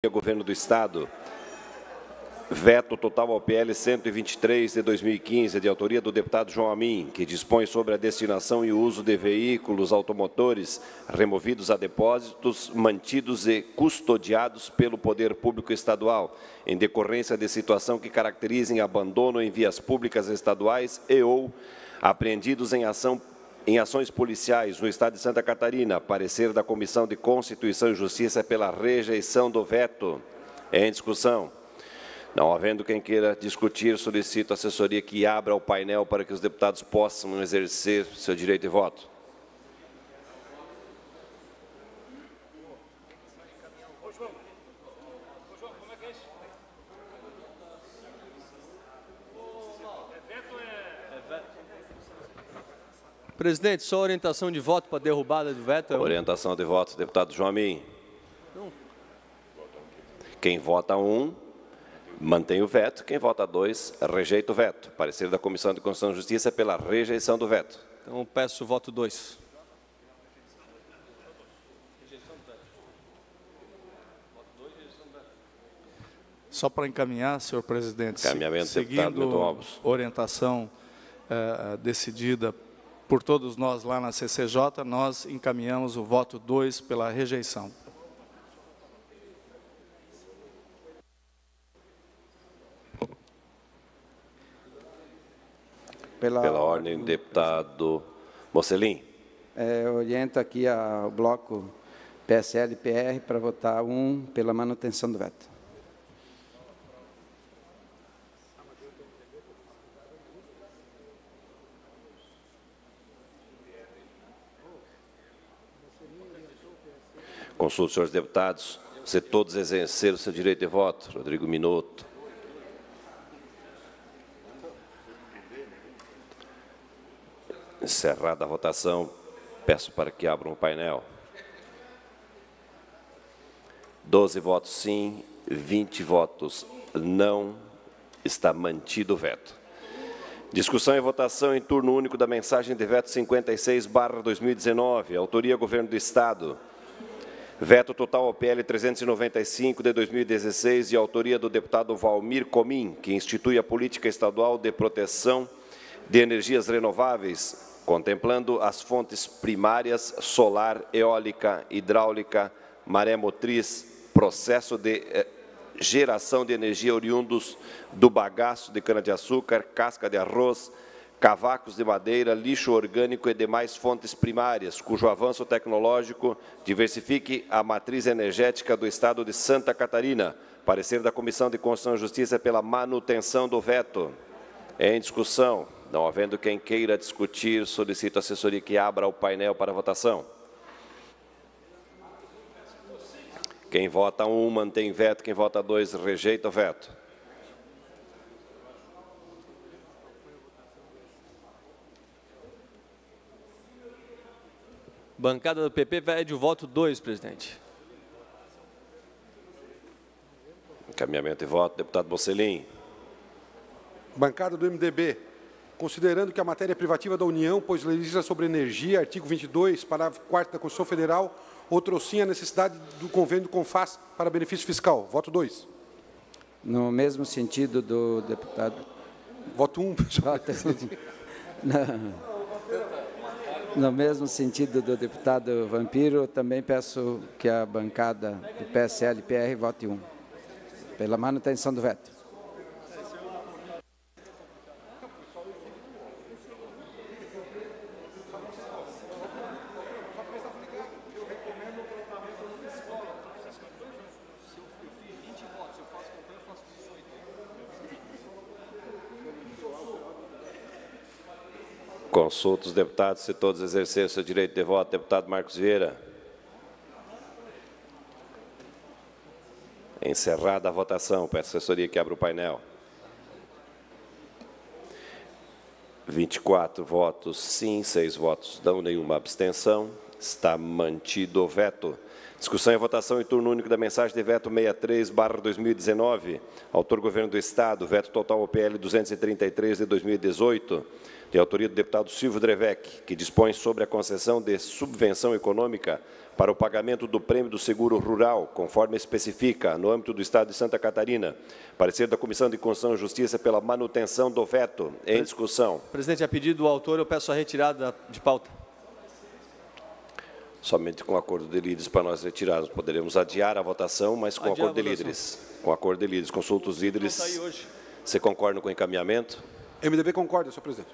Governo do Estado. Veto total ao PL 123 de 2015, de autoria do deputado João Amin, que dispõe sobre a destinação e uso de veículos automotores removidos a depósitos, mantidos e custodiados pelo Poder Público Estadual, em decorrência de situação que caracterizem abandono em vias públicas estaduais e ou apreendidos em ações policiais no Estado de Santa Catarina. Parecer da Comissão de Constituição e Justiça pela rejeição do veto. Em discussão. Não havendo quem queira discutir, solicito a assessoria que abra o painel para que os deputados possam exercer seu direito de voto. Presidente, só orientação de voto para derrubada do veto. Orientação de voto, deputado João Amin. Quem vota 1, mantém o veto. Quem vota 2, rejeita o veto. Parecer da Comissão de Constituição e Justiça pela rejeição do veto. Então, peço o voto 2. Só para encaminhar, senhor presidente, seguindo orientação decidida por todos nós lá na CCJ, nós encaminhamos o voto 2 pela rejeição. Pela ordem, deputado Mocelin. Oriento aqui ao bloco PSL e PR para votar 1 pela manutenção do veto. Consulto, senhores deputados, se todos exerceram o seu direito de voto. Rodrigo Minuto. Encerrada a votação, peço para que abram o painel. 12 votos sim, 20 votos não, está mantido o veto. Discussão e votação em turno único da mensagem de veto 56/2019, autoria Governo do Estado. Veto total ao PL 395 de 2016 e autoria do deputado Valmir Comim, que institui a política estadual de proteção de energias renováveis, contemplando as fontes primárias, solar, eólica, hidráulica, maré motriz, processo de geração de energia oriundos do bagaço de cana-de-açúcar, casca de arroz, cavacos de madeira, lixo orgânico e demais fontes primárias, cujo avanço tecnológico diversifique a matriz energética do Estado de Santa Catarina. Parecer da Comissão de Constituição e Justiça pela manutenção do veto. Em discussão. Não havendo quem queira discutir, solicito a assessoria que abra o painel para votação. Quem vota 1, mantém veto. Quem vota 2, rejeita o veto. Bancada do PP pede o voto 2, presidente. Encaminhamento de voto, deputado Mocelin. Bancada do MDB. Considerando que a matéria é privativa da União, pois legisla sobre energia, artigo 22, parágrafo 4º da Constituição Federal, outrossim a necessidade do convênio do CONFAS para benefício fiscal. Voto 2. No mesmo sentido do deputado... Voto 1. No mesmo sentido do deputado Vampiro, também peço que a bancada do PSL e PR vote 1, pela manutenção do veto. Consulto os deputados, se todos exercerem seu direito de voto. Deputado Marcos Vieira. Encerrada a votação, peço a assessoria que abra o painel. 24 votos sim, 6 votos não, nenhuma abstenção. Está mantido o veto. Discussão e votação em turno único da mensagem de veto 63/2019. Autor Governo do Estado. Veto total ao PL 233 de 2018. De autoria do deputado Silvio Drevec, que dispõe sobre a concessão de subvenção econômica para o pagamento do prêmio do seguro rural, conforme especifica, no âmbito do Estado de Santa Catarina. Parecer da Comissão de Constituição e Justiça pela manutenção do veto. Em discussão. Presidente, a pedido do autor, eu peço a retirada de pauta. Somente com acordo de líderes para nós retirarmos. Poderemos adiar a votação, mas com acordo de líderes. Com acordo de líderes. Consulta os líderes. Não está aí hoje. Você concorda com o encaminhamento? MDB concorda, senhor presidente.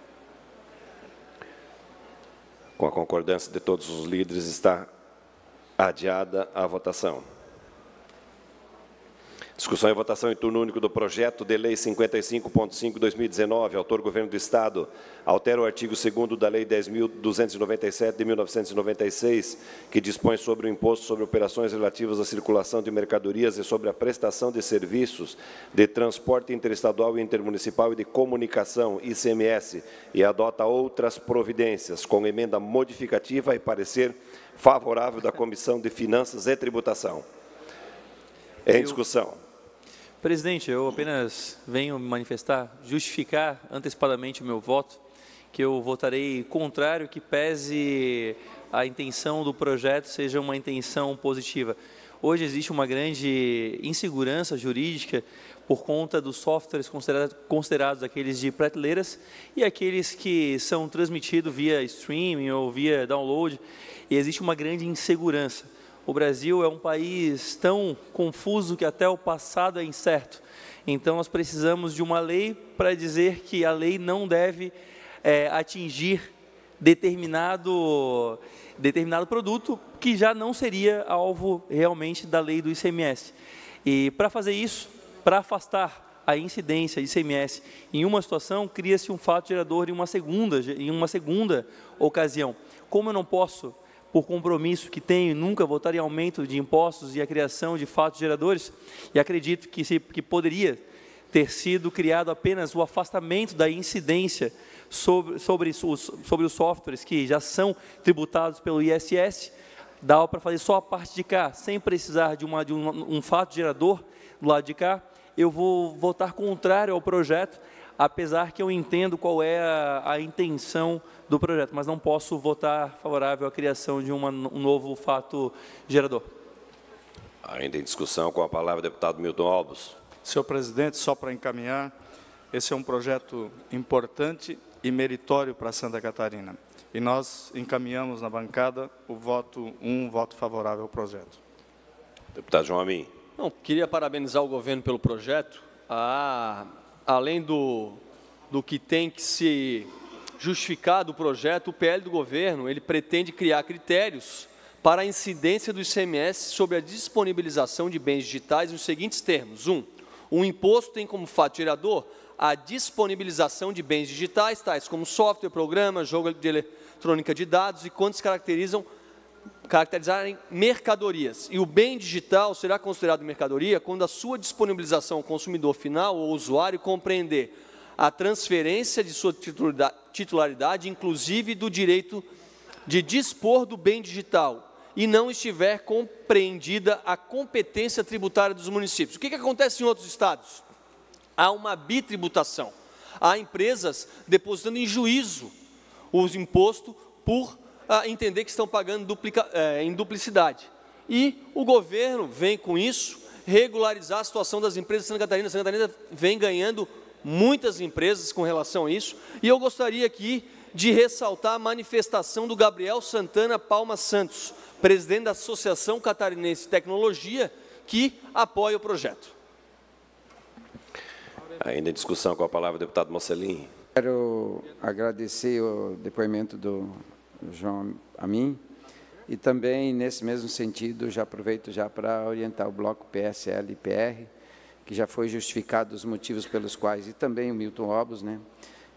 Com a concordância de todos os líderes, está adiada a votação. Discussão e votação em turno único do projeto de lei 55.5/2019, autor Governo do Estado, altera o artigo 2º da lei 10.297 de 1996, que dispõe sobre o imposto sobre operações relativas à circulação de mercadorias e sobre a prestação de serviços de transporte interestadual e intermunicipal e de comunicação, ICMS, e adota outras providências, com emenda modificativa e parecer favorável da Comissão de Finanças e Tributação. Em discussão. Presidente, eu apenas venho manifestar, justificar antecipadamente o meu voto, que eu votarei contrário, que pese a intenção do projeto seja uma intenção positiva. Hoje existe uma grande insegurança jurídica por conta dos softwares considerados aqueles de prateleiras e aqueles que são transmitidos via streaming ou via download, e existe uma grande insegurança. O Brasil é um país tão confuso que até o passado é incerto. Então, nós precisamos de uma lei para dizer que a lei não deve atingir determinado produto que já não seria alvo realmente da lei do ICMS. E para fazer isso, para afastar a incidência ICMS em uma situação, cria-se um fato gerador em uma segunda ocasião. Como eu não posso, por compromisso que tenho, nunca votar em aumento de impostos e a criação de fatos geradores, e acredito que poderia ter sido criado apenas o afastamento da incidência sobre os softwares que já são tributados pelo ISS, dá para fazer só a parte de cá, sem precisar de um fato gerador do lado de cá. Eu vou votar contrário ao projeto, apesar que eu entendo qual é a intenção do projeto, mas não posso votar favorável à criação de um novo fato gerador. Ainda em discussão, com a palavra o deputado Milton Albos. Senhor presidente, só para encaminhar, esse é um projeto importante e meritório para Santa Catarina. E nós encaminhamos na bancada um voto favorável ao projeto. Deputado João Amin. Não, queria parabenizar o governo pelo projeto. Além do que tem que se justificar do projeto, o PL do governo, ele pretende criar critérios para a incidência do ICMS sobre a disponibilização de bens digitais nos seguintes termos. O imposto tem como fato gerador a disponibilização de bens digitais, tais como software, programa, jogo de eletrônica de dados, e quando se caracterizarem mercadorias. E o bem digital será considerado mercadoria quando a sua disponibilização ao consumidor final ou usuário compreender a transferência de sua titularidade, inclusive do direito de dispor do bem digital, e não estiver compreendida a competência tributária dos municípios. O que acontece em outros estados? Há uma bitributação. Há empresas depositando em juízo os impostos por entender que estão pagando em duplicidade. E o governo vem com isso regularizar a situação das empresas de Santa Catarina. Santa Catarina vem ganhando muitas empresas com relação a isso. E eu gostaria aqui de ressaltar a manifestação do Gabriel Santana Palma Santos, presidente da Associação Catarinense de Tecnologia, que apoia o projeto. Ainda em discussão, com a palavra o deputado Mocelin. Quero agradecer o depoimento do João Amin e também, nesse mesmo sentido, já aproveito para orientar o bloco PSL e PR, que já foi justificado os motivos pelos quais, e também o Milton Albos,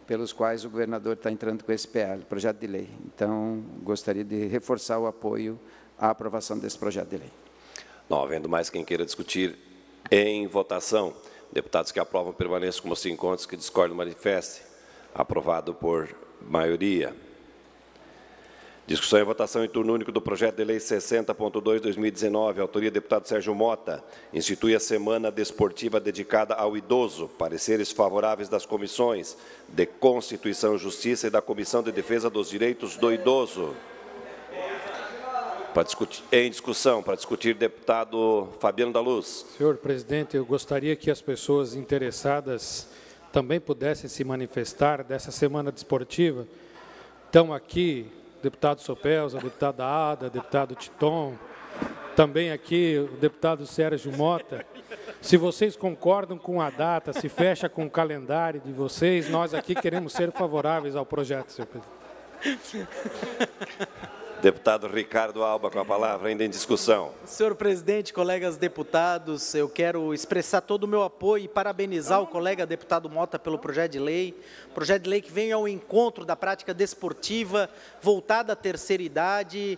pelos quais o governador está entrando com esse PL, projeto de lei. Então, gostaria de reforçar o apoio à aprovação desse projeto de lei. Não havendo mais quem queira discutir em votação, deputados que aprovam permaneçam como se encontram, que discordam manifestem. Aprovado por maioria. Discussão e votação em turno único do projeto de lei 60.2/2019, autoria do deputado Sérgio Mota, institui a Semana Desportiva dedicada ao idoso. Pareceres favoráveis das comissões de Constituição e Justiça e da Comissão de Defesa dos Direitos do Idoso. Em discussão, para discutir, deputado Fabiano da Luz. Senhor presidente, eu gostaria que as pessoas interessadas também pudessem se manifestar dessa semana desportiva. Estão aqui deputado Sopelsa, deputada Ada, deputado Titon, também aqui o deputado Sérgio Mota. Se vocês concordam com a data, se fecha com o calendário de vocês, nós aqui queremos ser favoráveis ao projeto, senhor presidente. Deputado Ricardo Alba, com a palavra, ainda em discussão. Senhor presidente, colegas deputados, eu quero expressar todo o meu apoio e parabenizar o colega deputado Mota pelo projeto de lei que vem ao encontro da prática desportiva voltada à terceira idade,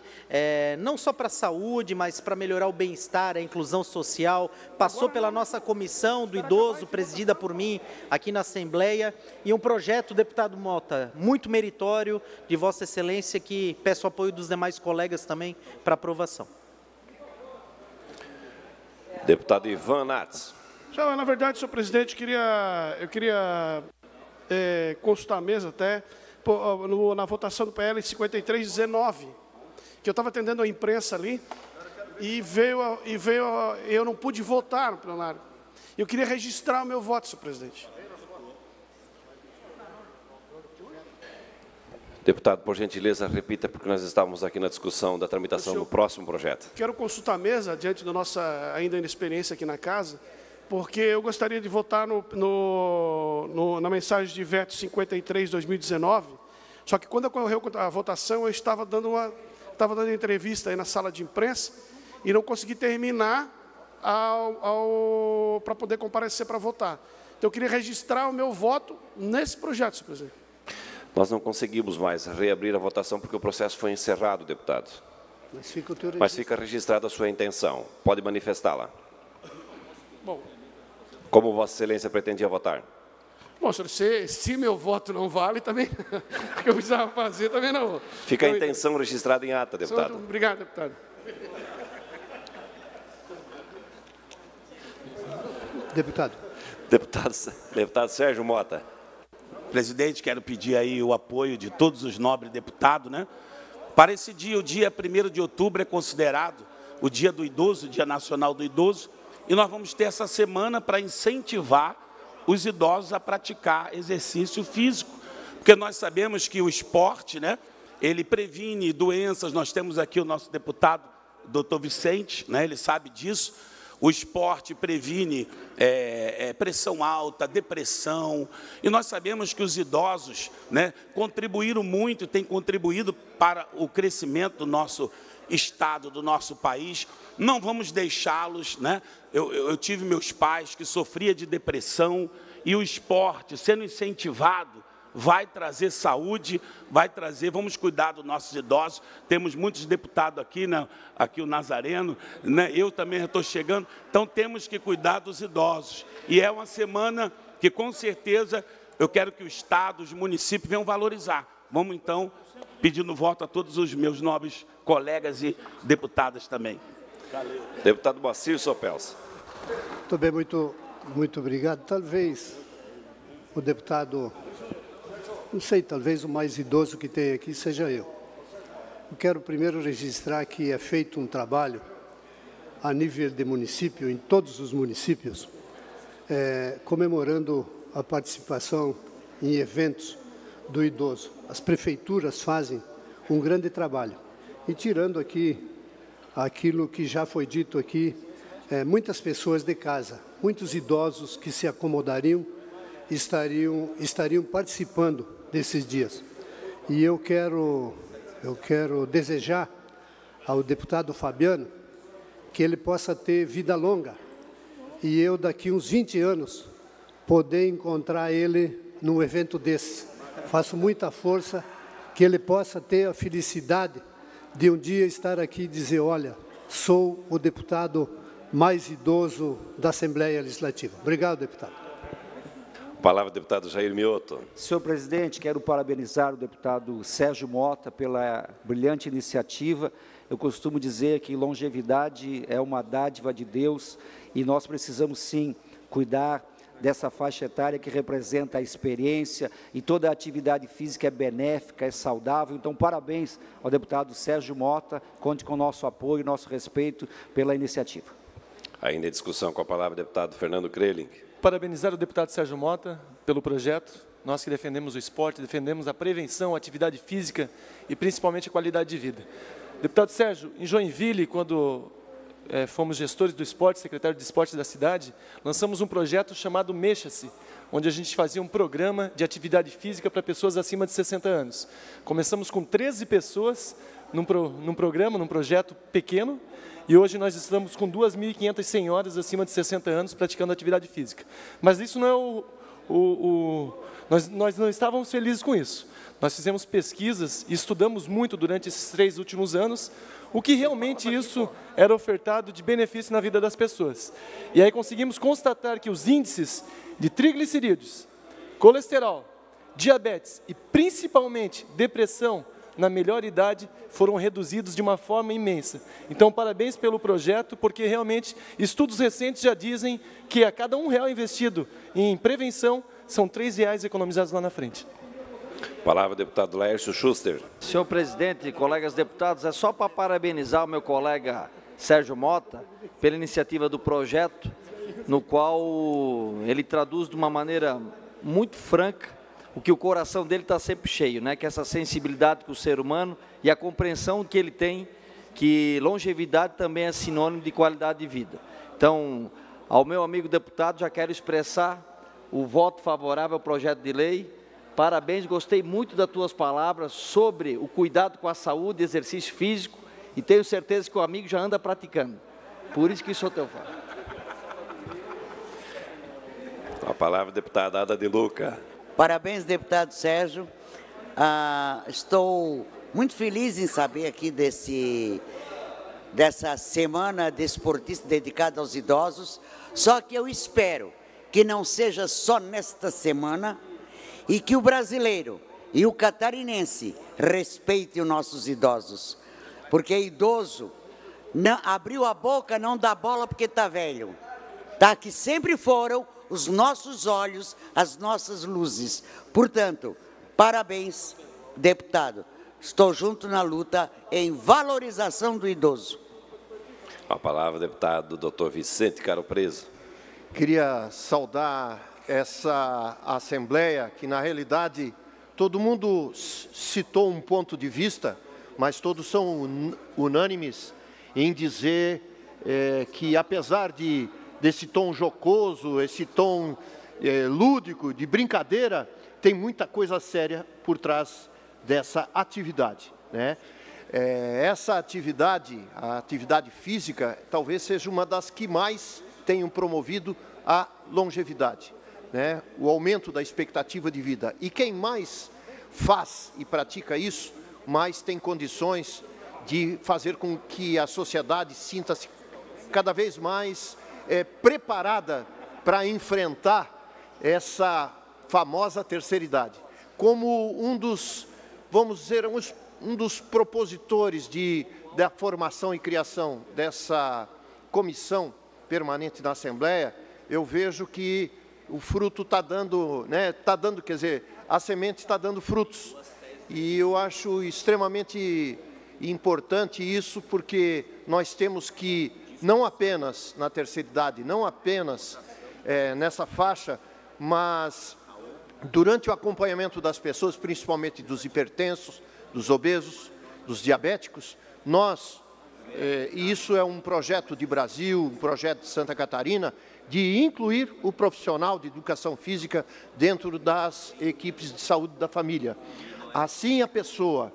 não só para a saúde, mas para melhorar o bem-estar, a inclusão social. Passou pela nossa comissão do idoso, presidida por mim aqui na Assembleia, e um projeto, deputado Mota, muito meritório de Vossa Excelência, que peço apoio dos demais colegas também para aprovação. Deputado Ivan Nats. Na verdade, senhor presidente, eu queria consultar a mesa até na votação do PL 5319, que eu estava atendendo a imprensa ali e eu não pude votar no plenário. Eu queria registrar o meu voto, senhor presidente. Deputado, por gentileza, repita, porque nós estávamos aqui na discussão da tramitação do próximo projeto. Quero consultar a mesa, diante da nossa ainda inexperiência aqui na casa, porque eu gostaria de votar na mensagem de veto 53/2019, só que quando ocorreu a votação, eu estava dando entrevista aí na sala de imprensa e não consegui terminar para poder comparecer para votar. Então, eu queria registrar o meu voto nesse projeto, senhor presidente. Nós não conseguimos mais reabrir a votação porque o processo foi encerrado, deputado. Mas fica registrada a sua intenção. Pode manifestá-la. Bom. Como Vossa Excelência pretendia votar? Bom, senhor, se meu voto não vale, também, o que eu precisava fazer também não. Fica a intenção registrada em ata, deputado. Obrigado, deputado. Deputado Sérgio Mota. Presidente, quero pedir aí o apoio de todos os nobres deputados, né? Para esse dia, o dia 1º de outubro é considerado o Dia do Idoso, o Dia Nacional do Idoso, e nós vamos ter essa semana para incentivar os idosos a praticar exercício físico, porque nós sabemos que o esporte, né, ele previne doenças. Nós temos aqui o nosso deputado, doutor Vicente, né, ele sabe disso. O esporte previne pressão alta, depressão, e nós sabemos que os idosos, né, contribuíram muito, têm contribuído para o crescimento do nosso estado, do nosso país. Não vamos deixá-los, né? Eu tive meus pais que sofriam de depressão, e o esporte, sendo incentivado, vai trazer saúde, vamos cuidar dos nossos idosos. Temos muitos deputados aqui, né? Aqui o Nazareno, né? Eu também estou chegando, então temos que cuidar dos idosos. E é uma semana que, com certeza, eu quero que o Estado, os municípios venham valorizar. Vamos, então, pedindo voto a todos os meus nobres colegas e deputadas também. Valeu. Deputado Moacir Sopelsa. Muito bem, muito obrigado. Talvez o deputado... Não sei, talvez o mais idoso que tem aqui seja eu. Eu quero primeiro registrar que é feito um trabalho a nível de município, em todos os municípios, comemorando a participação em eventos do idoso. As prefeituras fazem um grande trabalho. E tirando aqui aquilo que já foi dito aqui, muitas pessoas de casa, muitos idosos que se acomodariam, estariam participando desses dias. E eu quero desejar ao deputado Fabiano que ele possa ter vida longa e eu, daqui uns 20 anos, poder encontrar ele num evento desse. Faço muita força que ele possa ter a felicidade de um dia estar aqui e dizer: olha, sou o deputado mais idoso da Assembleia Legislativa. Obrigado, deputado. Palavra, deputado Jair Mioto. Senhor presidente, quero parabenizar o deputado Sérgio Mota pela brilhante iniciativa. Eu costumo dizer que longevidade é uma dádiva de Deus e nós precisamos, sim, cuidar dessa faixa etária que representa a experiência e toda a atividade física é benéfica, é saudável. Então, parabéns ao deputado Sérgio Mota, conte com o nosso apoio e nosso respeito pela iniciativa. Ainda em discussão, com a palavra, deputado Fernando Krelink. Parabenizar o deputado Sérgio Mota pelo projeto. Nós que defendemos o esporte, defendemos a prevenção, a atividade física e principalmente a qualidade de vida. Deputado Sérgio, em Joinville, quando fomos gestores do esporte, secretário de esporte da cidade, lançamos um projeto chamado Mexa-se, onde a gente fazia um programa de atividade física para pessoas acima de 60 anos. Começamos com 13 pessoas num programa, num projeto pequeno, e hoje nós estamos com 2.500 senhoras acima de 60 anos praticando atividade física. Mas isso não é nós não estávamos felizes com isso. Nós fizemos pesquisas e estudamos muito durante esses 3 últimos anos o que realmente isso era ofertado de benefício na vida das pessoas. E aí conseguimos constatar que os índices de triglicerídeos, colesterol, diabetes e principalmente depressão na melhor idade foram reduzidos de uma forma imensa. Então, parabéns pelo projeto, porque realmente estudos recentes já dizem que a cada R$1 investido em prevenção, são R$3 economizados lá na frente. Palavra, deputado Laércio Schuster. Senhor presidente, colegas deputados, é só para parabenizar o meu colega Sérgio Mota pela iniciativa do projeto, no qual ele traduz de uma maneira muito franca o que o coração dele está sempre cheio, né? Que é essa sensibilidade com o ser humano e a compreensão que ele tem que longevidade também é sinônimo de qualidade de vida. Então, ao meu amigo deputado, já quero expressar o voto favorável ao projeto de lei. Parabéns, gostei muito das tuas palavras sobre o cuidado com a saúde, exercício físico, e tenho certeza que o amigo já anda praticando. Por isso que sou teu fã. A palavra, deputada Ada de Luca. Parabéns, deputado Sérgio. Estou muito feliz em saber aqui dessa semana desportista dedicada aos idosos, só que eu espero que não seja só nesta semana e que o brasileiro e o catarinense respeitem os nossos idosos, porque idoso não, abriu a boca, não dá bola porque está velho, tá? Que sempre foram os nossos olhos, as nossas luzes. Portanto, parabéns, deputado. Estou junto na luta em valorização do idoso. A palavra, deputado Dr. Vicente Caro Preso. Queria saudar essa Assembleia, que na realidade todo mundo citou um ponto de vista, mas todos são unânimes em dizer que apesar desse tom jocoso, esse tom lúdico, de brincadeira, tem muita coisa séria por trás dessa atividade, né? Essa atividade, a atividade física, talvez seja uma das que mais tenham promovido a longevidade, né? O aumento da expectativa de vida. E quem mais faz e pratica isso, mais tem condições de fazer com que a sociedade sinta-se cada vez mais preparada para enfrentar essa famosa terceira idade. Como um dos, vamos dizer, um dos propositores da formação e criação dessa comissão permanente na Assembleia, eu vejo que o fruto está dando, né, quer dizer, a semente está dando frutos. E eu acho extremamente importante isso, porque nós temos que, não apenas na terceira idade, não apenas nessa faixa, mas durante o acompanhamento das pessoas, principalmente dos hipertensos, dos obesos, dos diabéticos, e isso é um projeto de Brasil, um projeto de Santa Catarina, de incluir o profissional de educação física dentro das equipes de saúde da família. Assim, a pessoa,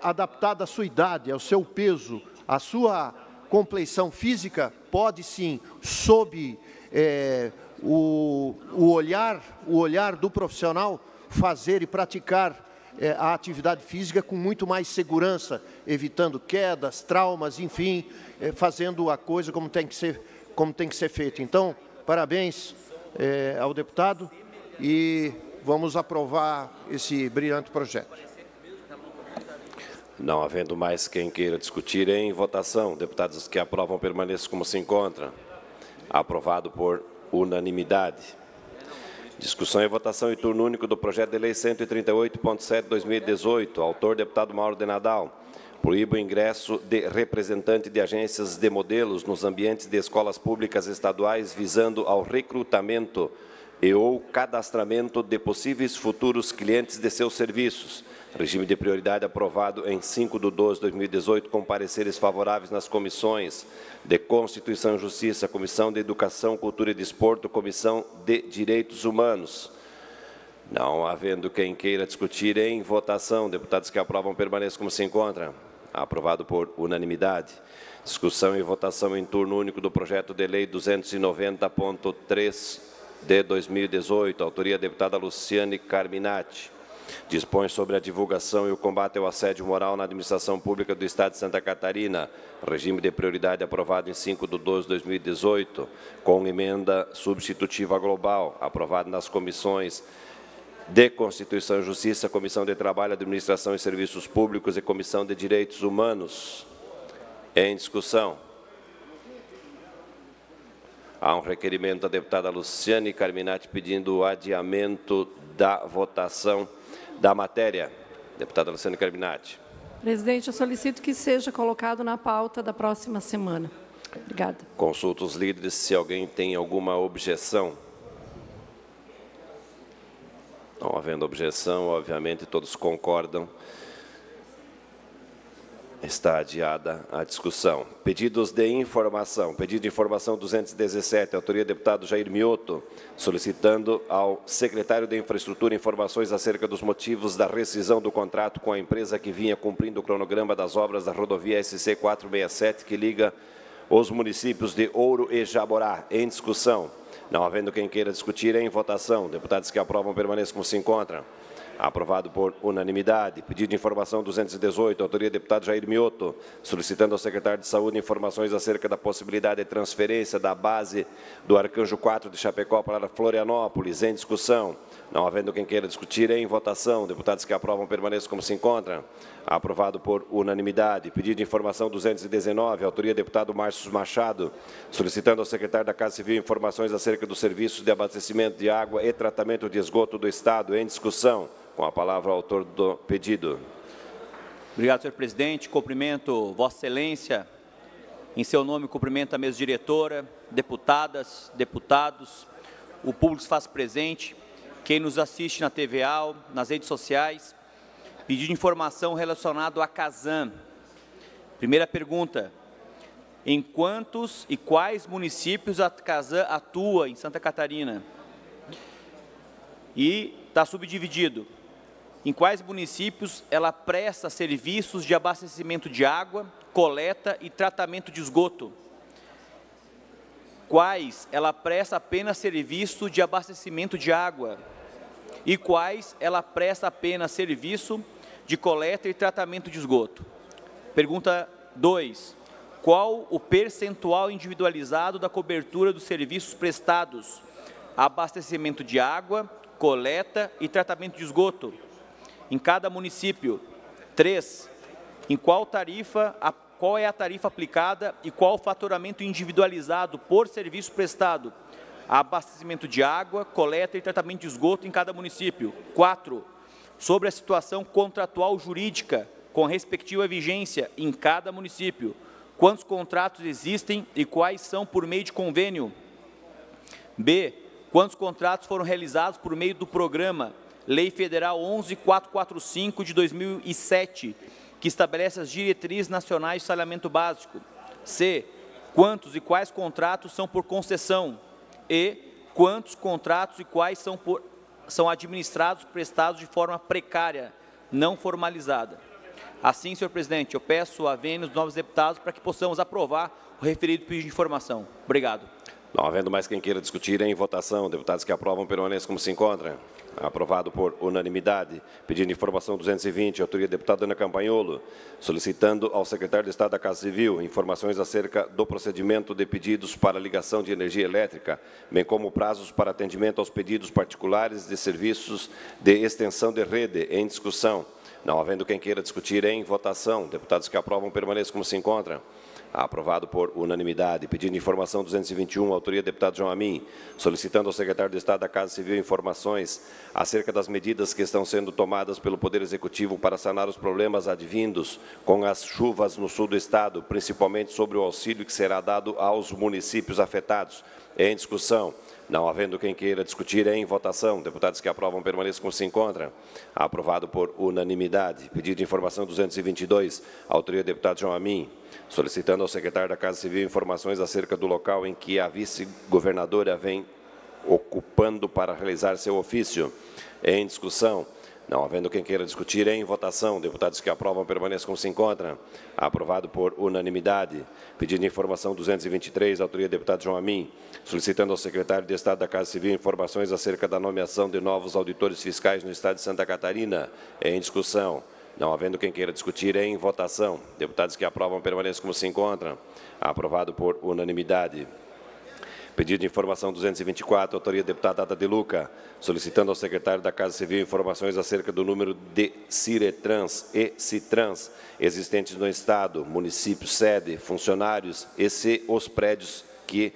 adaptada à sua idade, ao seu peso, à sua compleição física, pode sim, sob o olhar do profissional, fazer e praticar a atividade física com muito mais segurança, evitando quedas, traumas, enfim, fazendo a coisa como tem que ser feito. Então, parabéns ao deputado e vamos aprovar esse brilhante projeto. Não havendo mais quem queira discutir, em votação. Deputados que aprovam permaneçam como se encontram. Aprovado por unanimidade. Discussão e votação em turno único do projeto de lei 138.7/2018. Autor, deputado Mauro de Nadal. Proíbe o ingresso de representante de agências de modelos nos ambientes de escolas públicas estaduais visando ao recrutamento e ou cadastramento de possíveis futuros clientes de seus serviços. Regime de prioridade aprovado em 5/12/2018, com pareceres favoráveis nas comissões de Constituição e Justiça, Comissão de Educação, Cultura e Desporto, Comissão de Direitos Humanos. Não havendo quem queira discutir, em votação. Deputados que aprovam permaneçam como se encontram. Aprovado por unanimidade. Discussão e votação em turno único do projeto de lei 290.3 de 2018. Autoria deputada Luciane Carminati. Dispõe sobre a divulgação e o combate ao assédio moral na administração pública do Estado de Santa Catarina. Regime de prioridade aprovado em 5/12/2018, com emenda substitutiva global, aprovado nas comissões de Constituição e Justiça, Comissão de Trabalho, Administração e Serviços Públicos e Comissão de Direitos Humanos. Em discussão. Há um requerimento da deputada Luciane Carminati pedindo o adiamento da votação da matéria. Deputada Luciane Carminati. Presidente, eu solicito que seja colocado na pauta da próxima semana. Obrigada. Consulto os líderes se alguém tem alguma objeção. Não havendo objeção, obviamente todos concordam. Está adiada a discussão. Pedidos de informação. Pedido de informação 217, autoria do deputado Jair Mioto, solicitando ao secretário de Infraestrutura informações acerca dos motivos da rescisão do contrato com a empresa que vinha cumprindo o cronograma das obras da rodovia SC 467, que liga os municípios de Ouro e Jaborá. Em discussão. Não havendo quem queira discutir, em votação. Deputados que aprovam permaneçam como se encontram. Aprovado por unanimidade. Pedido de informação 218, autoria do deputado Jair Mioto, solicitando ao secretário de Saúde informações acerca da possibilidade de transferência da base do Arcanjo 4 de Chapecó para Florianópolis. Em discussão. Não havendo quem queira discutir, em votação. Deputados que aprovam permaneçam como se encontram. Aprovado por unanimidade. Pedido de informação 219, autoria do deputado Márcio Machado, solicitando ao secretário da Casa Civil informações acerca dos serviços de abastecimento de água e tratamento de esgoto do Estado. Em discussão. Com a palavra, o autor do pedido. Obrigado, senhor presidente. Cumprimento Vossa Excelência. Em seu nome, cumprimento a mesa diretora, deputadas, deputados, o público se faz presente, quem nos assiste na TVA, nas redes sociais. Pedido de informação relacionado à Casan. Primeira pergunta. Em quantos e quais municípios a Casan atua em Santa Catarina? E está subdividido. Em quais municípios ela presta serviços de abastecimento de água, coleta e tratamento de esgoto? Quais ela presta apenas serviço de abastecimento de água? E quais ela presta apenas serviço de coleta e tratamento de esgoto? Pergunta 2. Qual o percentual individualizado da cobertura dos serviços prestados? Abastecimento de água, coleta e tratamento de esgoto em cada município. 3. Em qual é a tarifa aplicada e qual o faturamento individualizado por serviço prestado? Abastecimento de água, coleta e tratamento de esgoto em cada município. 4. Sobre a situação contratual jurídica com respectiva vigência em cada município. Quantos contratos existem e quais são por meio de convênio? B. Quantos contratos foram realizados por meio do programa Lei Federal 11.445 de 2007, que estabelece as diretrizes nacionais de saneamento básico? C. Quantos e quais contratos são por concessão? E. Quantos contratos e quais são administrados, prestados de forma precária, não formalizada? Assim, senhor presidente, eu peço a vênia dos novos deputados para que possamos aprovar o referido pedido de informação. Obrigado. Não havendo mais quem queira discutir, em votação. Deputados que aprovam permaneçam como se encontram. Aprovado por unanimidade. Pedido de informação 220, autoria da deputada Ana Campagnolo, solicitando ao secretário de Estado da Casa Civil informações acerca do procedimento de pedidos para ligação de energia elétrica, bem como prazos para atendimento aos pedidos particulares de serviços de extensão de rede. Em discussão. Não havendo quem queira discutir, em votação. Deputados que aprovam permaneçam como se encontram. Aprovado por unanimidade. Pedido de informação 221, autoria do deputado João Amin, solicitando ao secretário de Estado da Casa Civil informações acerca das medidas que estão sendo tomadas pelo Poder Executivo para sanar os problemas advindos com as chuvas no sul do Estado, principalmente sobre o auxílio que será dado aos municípios afetados. Em discussão. Não havendo quem queira discutir, em votação. Deputados que aprovam permaneçam como se encontram. Aprovado por unanimidade. Pedido de informação 222, autoria do deputado João Amin, solicitando ao secretário da Casa Civil informações acerca do local em que a vice-governadora vem ocupando para realizar seu ofício. Em discussão. Não havendo quem queira discutir, em votação. Deputados que aprovam permaneçam como se encontram. Aprovado por unanimidade. Pedido de informação 223, autoria do deputado João Amin, solicitando ao secretário de Estado da Casa Civil informações acerca da nomeação de novos auditores fiscais no Estado de Santa Catarina. Em discussão. Não havendo quem queira discutir, em votação. Deputados que aprovam permaneçam como se encontram. Aprovado por unanimidade. Pedido de informação 224, autoria da deputada Ada de Luca, solicitando ao secretário da Casa Civil informações acerca do número de Ciretrans e Citrans existentes no Estado, município, sede, funcionários e se os prédios que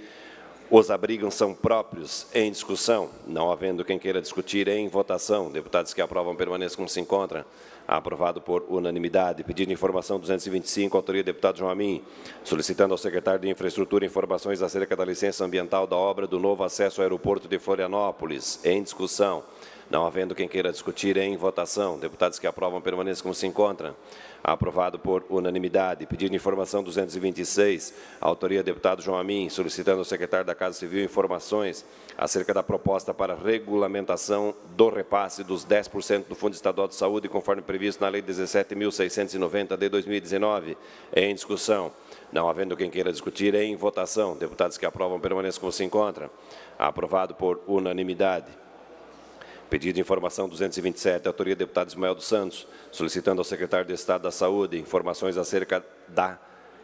os abrigam são próprios. Em discussão. Não havendo quem queira discutir, em votação. Deputados que aprovam permaneçam como se encontram. Aprovado por unanimidade. Pedido de informação 225, autoria do deputado João Amin, solicitando ao secretário de Infraestrutura informações acerca da licença ambiental da obra do novo acesso ao aeroporto de Florianópolis. Em discussão. Não havendo quem queira discutir, em votação. Deputados que aprovam permaneçam como se encontram. Aprovado por unanimidade. Pedido de informação 226, autoria do deputado João Amin, solicitando ao secretário da Casa Civil informações acerca da proposta para regulamentação do repasse dos 10% do Fundo Estadual de Saúde, conforme previsto na Lei 17.690 de 2019. Em discussão. Não havendo quem queira discutir, em votação. Deputados que aprovam permaneçam como se encontram. Aprovado por unanimidade. Pedido de informação 227, autoria do deputado Ismael dos Santos, solicitando ao secretário de Estado da Saúde informações acerca da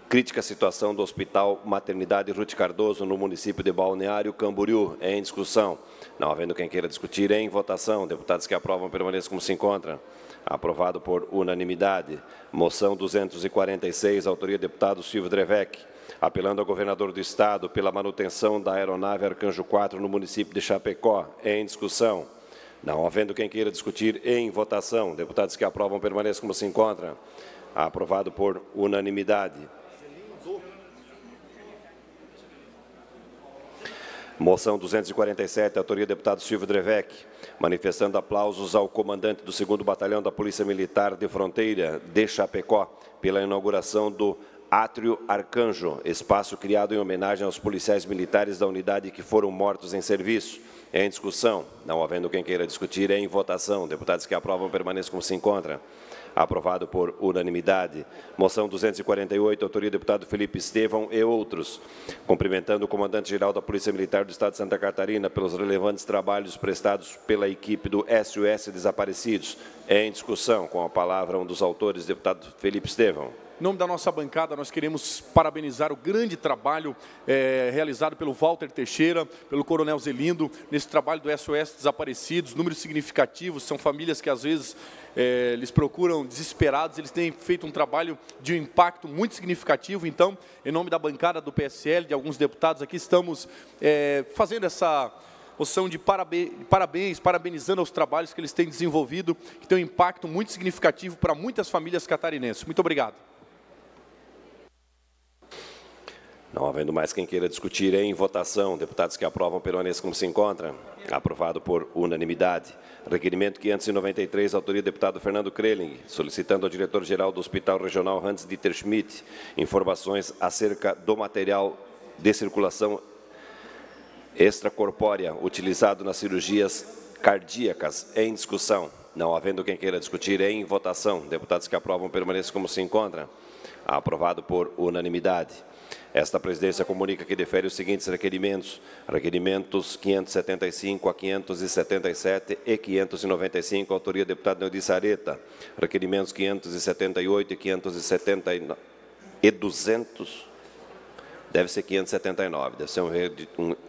crítica situação do Hospital Maternidade Ruth Cardoso no município de Balneário Camboriú. Em discussão. Não havendo quem queira discutir, em votação. Deputados que aprovam permaneçam como se encontram. Aprovado por unanimidade. Moção 246, autoria do deputado Silvio Drevec, apelando ao governador do Estado pela manutenção da aeronave Arcanjo 4 no município de Chapecó. Em discussão. Não havendo quem queira discutir, em votação. Deputados que aprovam permaneçam como se encontram. Aprovado por unanimidade. Moção 247, autoria do deputado Silvio Drevec, manifestando aplausos ao comandante do 2º Batalhão da Polícia Militar de Fronteira de Chapecó pela inauguração do Átrio Arcanjo, espaço criado em homenagem aos policiais militares da unidade que foram mortos em serviço. Em discussão. Não havendo quem queira discutir, em votação. Deputados que aprovam permaneçam como se encontram. Aprovado por unanimidade. Moção 248, autoria do deputado Felipe Estevão e outros, cumprimentando o comandante-geral da Polícia Militar do Estado de Santa Catarina pelos relevantes trabalhos prestados pela equipe do SOS Desaparecidos. Em discussão. Com a palavra um dos autores, deputado Felipe Estevão. Em nome da nossa bancada, nós queremos parabenizar o grande trabalho realizado pelo Walter Teixeira, pelo Coronel Zelindo, nesse trabalho do SOS Desaparecidos, números significativos, são famílias que às vezes eles procuram desesperados, eles têm feito um trabalho de um impacto muito significativo. Então, em nome da bancada do PSL, de alguns deputados aqui, estamos fazendo essa moção de parabéns, parabenizando os trabalhos que eles têm desenvolvido, que tem um impacto muito significativo para muitas famílias catarinenses. Muito obrigado. Não havendo mais quem queira discutir, em votação. Deputados que aprovam permaneçam como se encontram. Aprovado por unanimidade. Requerimento 593, autoria do deputado Fernando Kreling, solicitando ao diretor-geral do Hospital Regional Hans Dieter Schmidt informações acerca do material de circulação extracorpórea utilizado nas cirurgias cardíacas. Em discussão. Não havendo quem queira discutir, em votação. Deputados que aprovam permaneçam como se encontram. Aprovado por unanimidade. Esta presidência comunica que defere os seguintes requerimentos. Requerimentos 575 a 577 e 595, autoria do deputado Neudi Sareta. Requerimentos 578 e 579 e 200, deve ser 579, deve ser um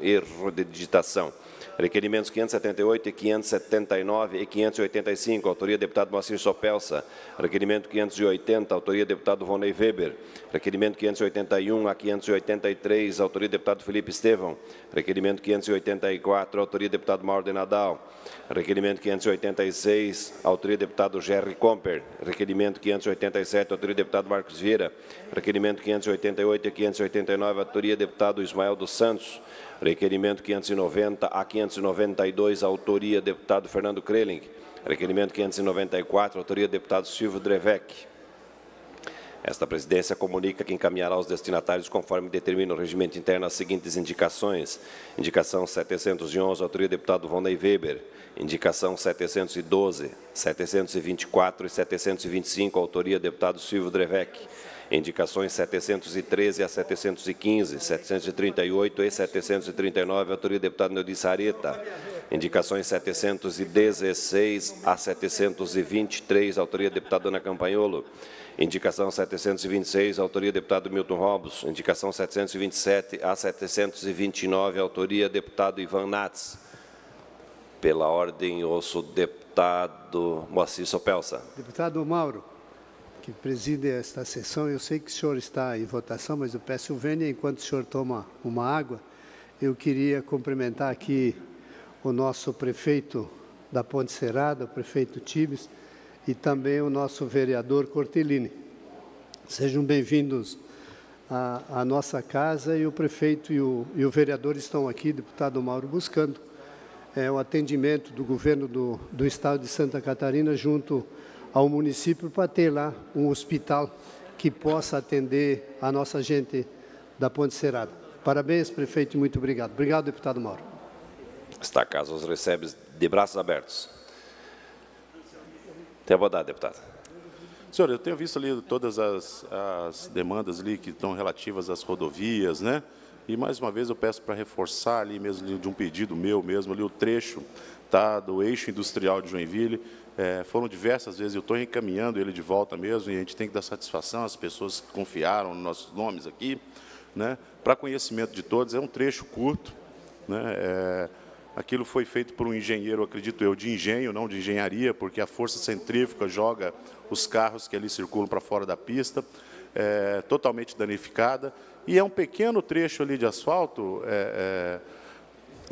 erro de digitação. Requerimentos 578 e 579 e 585, autoria do deputado Moacir Sopelsa. Requerimento 580, autoria do deputado Vonei Weber. Requerimento 581 a 583, autoria do deputado Felipe Estevão. Requerimento 584, autoria do deputado Mauro de Nadal. Requerimento 586, autoria do deputado Jerry Comper. Requerimento 587, autoria do deputado Marcos Vieira. Requerimento 588 e 589, autoria do deputado Ismael dos Santos. Requerimento 590 a 592, autoria do deputado Fernando Kreling. Requerimento 594, autoria do deputado Silvio Drevec. Esta presidência comunica que encaminhará aos destinatários, conforme determina o regimento interno, as seguintes indicações. Indicação 711, autoria do deputado Vonei Weber. Indicação 712, 724 e 725, autoria do deputado Silvio Drevec. Indicações 713 a 715, 738 e 739, autoria do deputado Neudi Sareta. Indicações 716 a 723, autoria do deputado Ana Campanholo. Indicação 726, autoria do deputado Milton Robos. Indicação 727 a 729, autoria do deputado Ivan Nats. Pela ordem, ouço o deputado Moacir Sopelsa. Deputado Mauro, que preside esta sessão, eu sei que o senhor está em votação, mas eu peço vênia enquanto o senhor toma uma água. Eu queria cumprimentar aqui o nosso prefeito da Ponte Serrada, o prefeito Tibes, e também o nosso vereador Cortellini. Sejam bem-vindos à nossa casa, e o prefeito e o vereador estão aqui, deputado Mauro, buscando o atendimento do governo do Estado de Santa Catarina junto ao município para ter lá um hospital que possa atender a nossa gente da Ponte Serrada. Parabéns, prefeito, e muito obrigado. Obrigado, deputado Mauro. Esta casa os recebe de braços abertos. Tem a bondade, deputado. Senhor, eu tenho visto ali todas as demandas ali que estão relativas às rodovias, né? E, mais uma vez, eu peço para reforçar ali mesmo, de um pedido meu mesmo, ali o trecho do eixo industrial de Joinville. Foram diversas vezes, eu estou encaminhando ele de volta mesmo, e a gente tem que dar satisfação às pessoas que confiaram nos nossos nomes aqui, né? Para conhecimento de todos, é um trecho curto, né? Aquilo foi feito por um engenheiro, acredito eu, de engenho, não de engenharia, porque a força centrífuga joga os carros que ali circulam para fora da pista, totalmente danificada. E é um pequeno trecho ali de asfalto,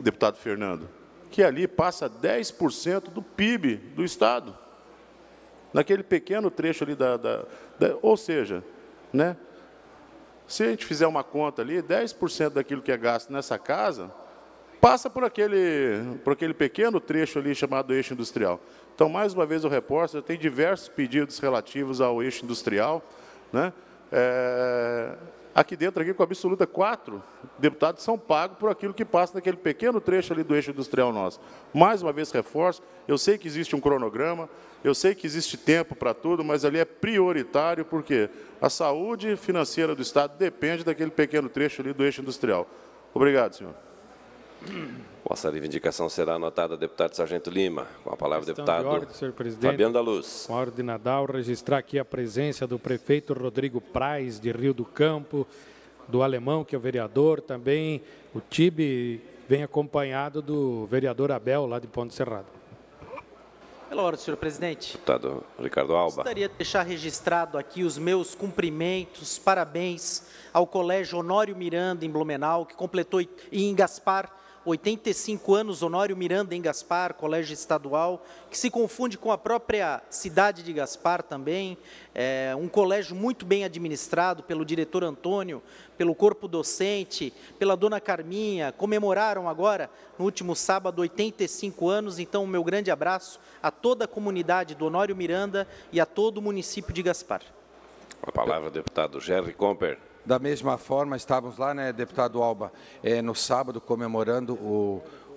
deputado Fernando, que ali passa 10% do PIB do Estado. Naquele pequeno trecho ali ou seja, né, se a gente fizer uma conta ali, 10% daquilo que é gasto nessa casa passa por aquele pequeno trecho ali chamado eixo industrial. Então, mais uma vez, o repórter tem diversos pedidos relativos ao eixo industrial, né? Aqui dentro, aqui com absoluta 4 deputados são pagos por aquilo que passa naquele pequeno trecho ali do eixo industrial nosso. Mais uma vez, reforço, eu sei que existe um cronograma, eu sei que existe tempo para tudo, mas ali é prioritário, porque a saúde financeira do Estado depende daquele pequeno trecho ali do eixo industrial. Obrigado, senhor. Vossa reivindicação será anotada, deputado Sargento Lima. Com a palavra, deputado de ordem, senhor presidente. Fabiano da Luz. Com a ordem de Nadal, registrar aqui a presença do prefeito Rodrigo Praz, de Rio do Campo, do Alemão, que é o vereador, também o Tibe vem acompanhado do vereador Abel, lá de Ponte Serrada. Pela ordem, senhor presidente. Deputado Ricardo Alba. Gostaria de deixar registrado aqui os meus cumprimentos, parabéns ao Colégio Honório Miranda, em Blumenau, que completou em Gaspar 85 anos, Honório Miranda em Gaspar, colégio estadual, que se confunde com a própria cidade de Gaspar também, um colégio muito bem administrado pelo diretor Antônio, pelo corpo docente, pela dona Carminha, comemoraram agora, no último sábado, 85 anos, então o meu grande abraço a toda a comunidade do Honório Miranda e a todo o município de Gaspar. Com a palavra, deputado Jerry Comper. Da mesma forma, estávamos lá, né, deputado Alba, no sábado, comemorando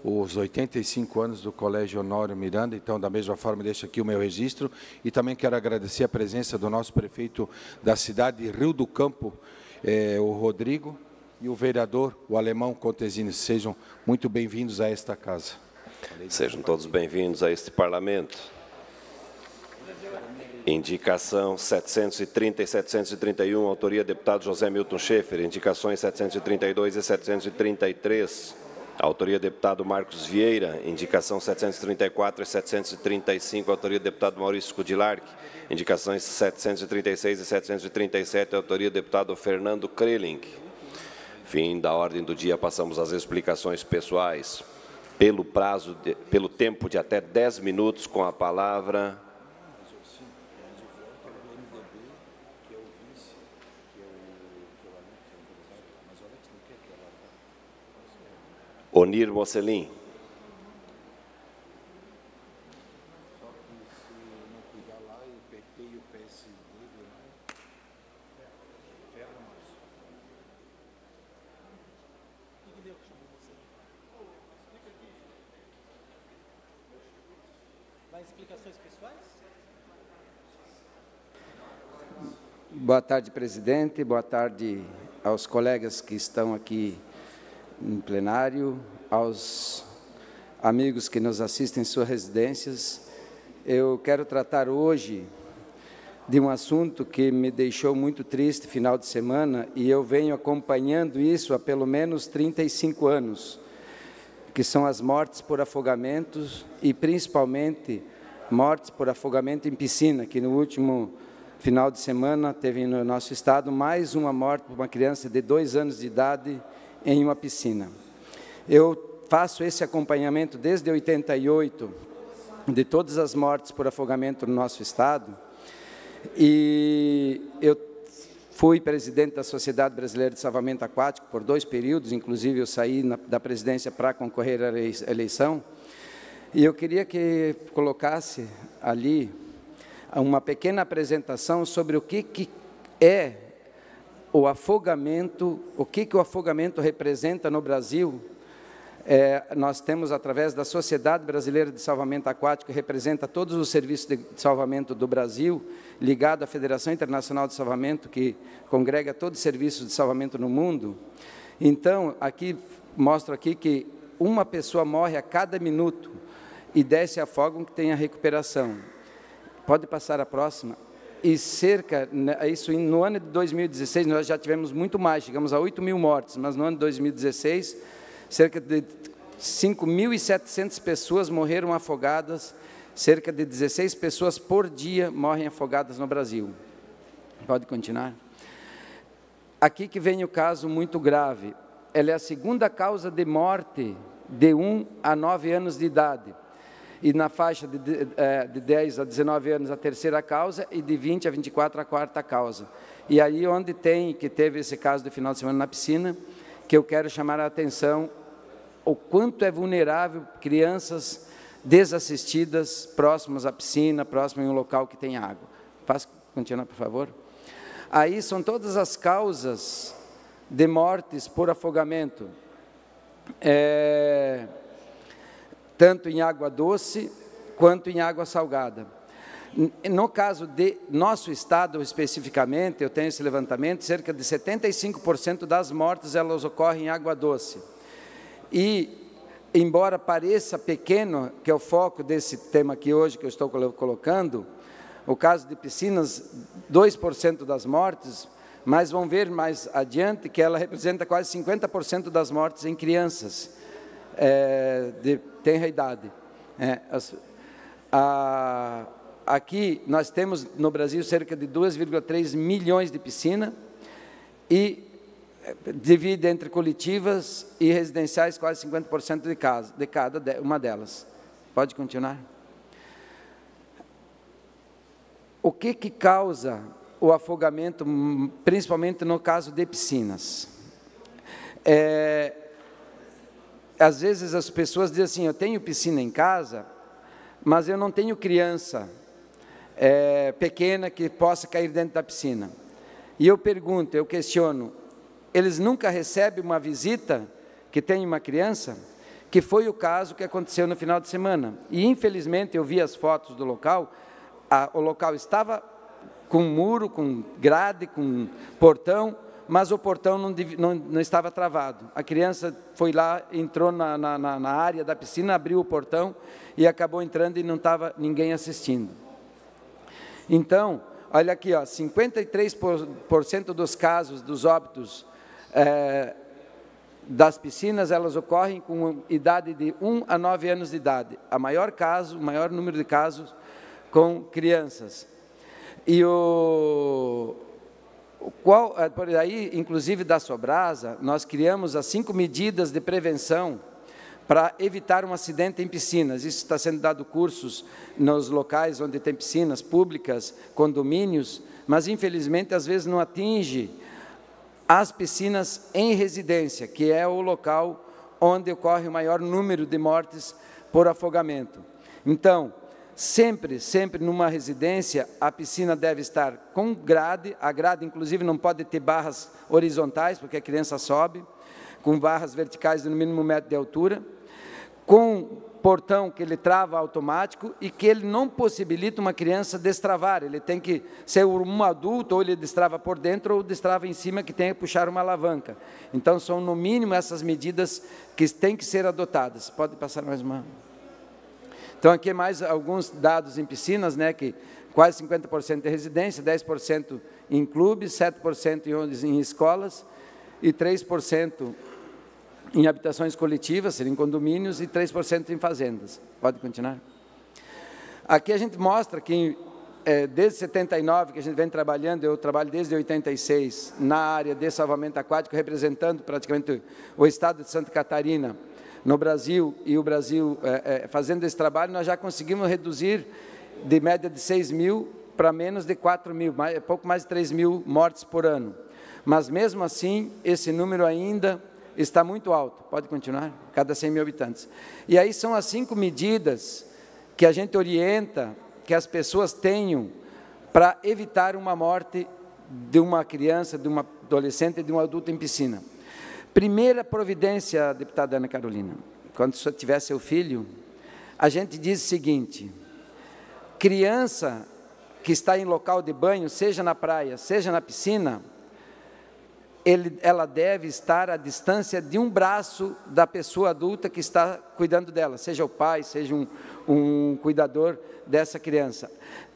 os 85 anos do Colégio Honório Miranda, então, da mesma forma, deixo aqui o meu registro, e também quero agradecer a presença do nosso prefeito da cidade de Rio do Campo, o Rodrigo e o vereador, o alemão Contesini. Sejam muito bem-vindos a esta casa. Sejam todos bem-vindos a este Parlamento. Indicação 730 e 731, autoria deputado José Milton Schaeffer. Indicações 732 e 733, autoria deputado Marcos Vieira. Indicação 734 e 735, autoria deputado Maurício Kudilark. Indicações 736 e 737, autoria deputado Fernando Kreling. Fim da ordem do dia, passamos às explicações pessoais. Pelo tempo de até 10 minutos, com a palavra Onir Mocelin. Explicações pessoais? Boa tarde, presidente. Boa tarde aos colegas que estão aqui no plenário, aos amigos que nos assistem em suas residências. Eu quero tratar hoje de um assunto que me deixou muito triste final de semana, e eu venho acompanhando isso há pelo menos 35 anos, que são as mortes por afogamentos e, principalmente, mortes por afogamento em piscina, que no último final de semana teve no nosso estado mais uma morte por uma criança de 2 anos de idade em uma piscina. Eu faço esse acompanhamento desde 88, de todas as mortes por afogamento no nosso estado, e eu fui presidente da Sociedade Brasileira de Salvamento Aquático por 2 períodos, inclusive eu saí da presidência para concorrer à eleição, e eu queria que colocasse ali uma pequena apresentação sobre o que é o afogamento, o que o afogamento representa no Brasil. Nós temos, através da Sociedade Brasileira de Salvamento Aquático, que representa todos os serviços de salvamento do Brasil, ligado à Federação Internacional de Salvamento, que congrega todos os serviços de salvamento no mundo. Então, aqui, mostro aqui que uma pessoa morre a cada minuto e 10 se afogam que tem a recuperação. Pode passar a próxima. E no ano de 2016, nós já tivemos muito mais, chegamos a 8.000 mortes, mas no ano de 2016, cerca de 5.700 pessoas morreram afogadas, cerca de 16 pessoas por dia morrem afogadas no Brasil. Pode continuar? Aqui que vem o caso muito grave. Ela é a segunda causa de morte de 1 a 9 anos de idade. E na faixa de 10 a 19 anos a terceira causa, e de 20 a 24 a quarta causa. E aí onde teve esse caso de final de semana na piscina, que eu quero chamar a atenção, o quanto é vulnerável crianças desassistidas, próximas à piscina, próximas em um local que tem água. Posso continuar, por favor? Aí são todas as causas de mortes por afogamento. Tanto em água doce, quanto em água salgada. No caso de nosso estado, especificamente, eu tenho esse levantamento, cerca de 75% das mortes, elas ocorrem em água doce. E, embora pareça pequeno, que é o foco desse tema aqui hoje, que eu estou colocando, o caso de piscinas, 2% das mortes, mas vão ver mais adiante que ela representa quase 50% das mortes em crianças, de tenra idade. Aqui nós temos no Brasil cerca de 2,3 milhões de piscinas e divide entre coletivas e residenciais quase 50% de cada uma delas. Pode continuar? O que causa o afogamento, principalmente no caso de piscinas? Às vezes as pessoas dizem assim, eu tenho piscina em casa, mas eu não tenho criança pequena que possa cair dentro da piscina. E eu pergunto, eu questiono, eles nunca recebem uma visita que tem uma criança? Que foi o caso que aconteceu no final de semana. E infelizmente eu vi as fotos do local, o local estava com muro, com grade, com portão, mas o portão não estava travado. A criança foi lá, entrou na área da piscina, abriu o portão e acabou entrando e não estava ninguém assistindo. Então, olha aqui, 53% dos casos dos óbitos das piscinas, elas ocorrem com idade de 1 a 9 anos de idade. O maior número de casos com crianças. E por aí, inclusive da Sobrasa, nós criamos as 5 medidas de prevenção para evitar um acidente em piscinas. Isso está sendo dado cursos nos locais onde tem piscinas públicas, condomínios, mas infelizmente às vezes não atinge as piscinas em residência, que é o local onde ocorre o maior número de mortes por afogamento. Então, sempre numa residência, a piscina deve estar com grade, a grade inclusive não pode ter barras horizontais, porque a criança sobe, com barras verticais de no mínimo 1 metro de altura, com portão que ele trava automático e que ele não possibilita uma criança destravar, ele tem que ser um adulto, ou ele destrava por dentro, ou destrava em cima, que tem que puxar uma alavanca. Então, são no mínimo essas medidas que têm que ser adotadas. Pode passar mais uma... Então, aqui mais alguns dados em piscinas, né, que quase 50% em residência, 10% em clubes, 7% em escolas e 3% em habitações coletivas, em condomínios, e 3% em fazendas. Pode continuar? Aqui a gente mostra que, desde 79, que a gente vem trabalhando, eu trabalho desde 86, na área de salvamento aquático, representando praticamente o estado de Santa Catarina, no Brasil, e o Brasil fazendo esse trabalho, nós já conseguimos reduzir de média de 6 mil para menos de 4 mil, pouco mais de 3 mil mortes por ano. Mas, mesmo assim, esse número ainda está muito alto. Pode continuar? Cada 100 mil habitantes. E aí são as 5 medidas que a gente orienta que as pessoas tenham para evitar uma morte de uma criança, de uma adolescente e de um adulto em piscina. Primeira providência, deputada Ana Carolina, quando você tiver seu filho, a gente diz o seguinte: criança que está em local de banho, seja na praia, seja na piscina, ela deve estar à distância de um braço da pessoa adulta que está cuidando dela, seja o pai, seja um cuidador dessa criança.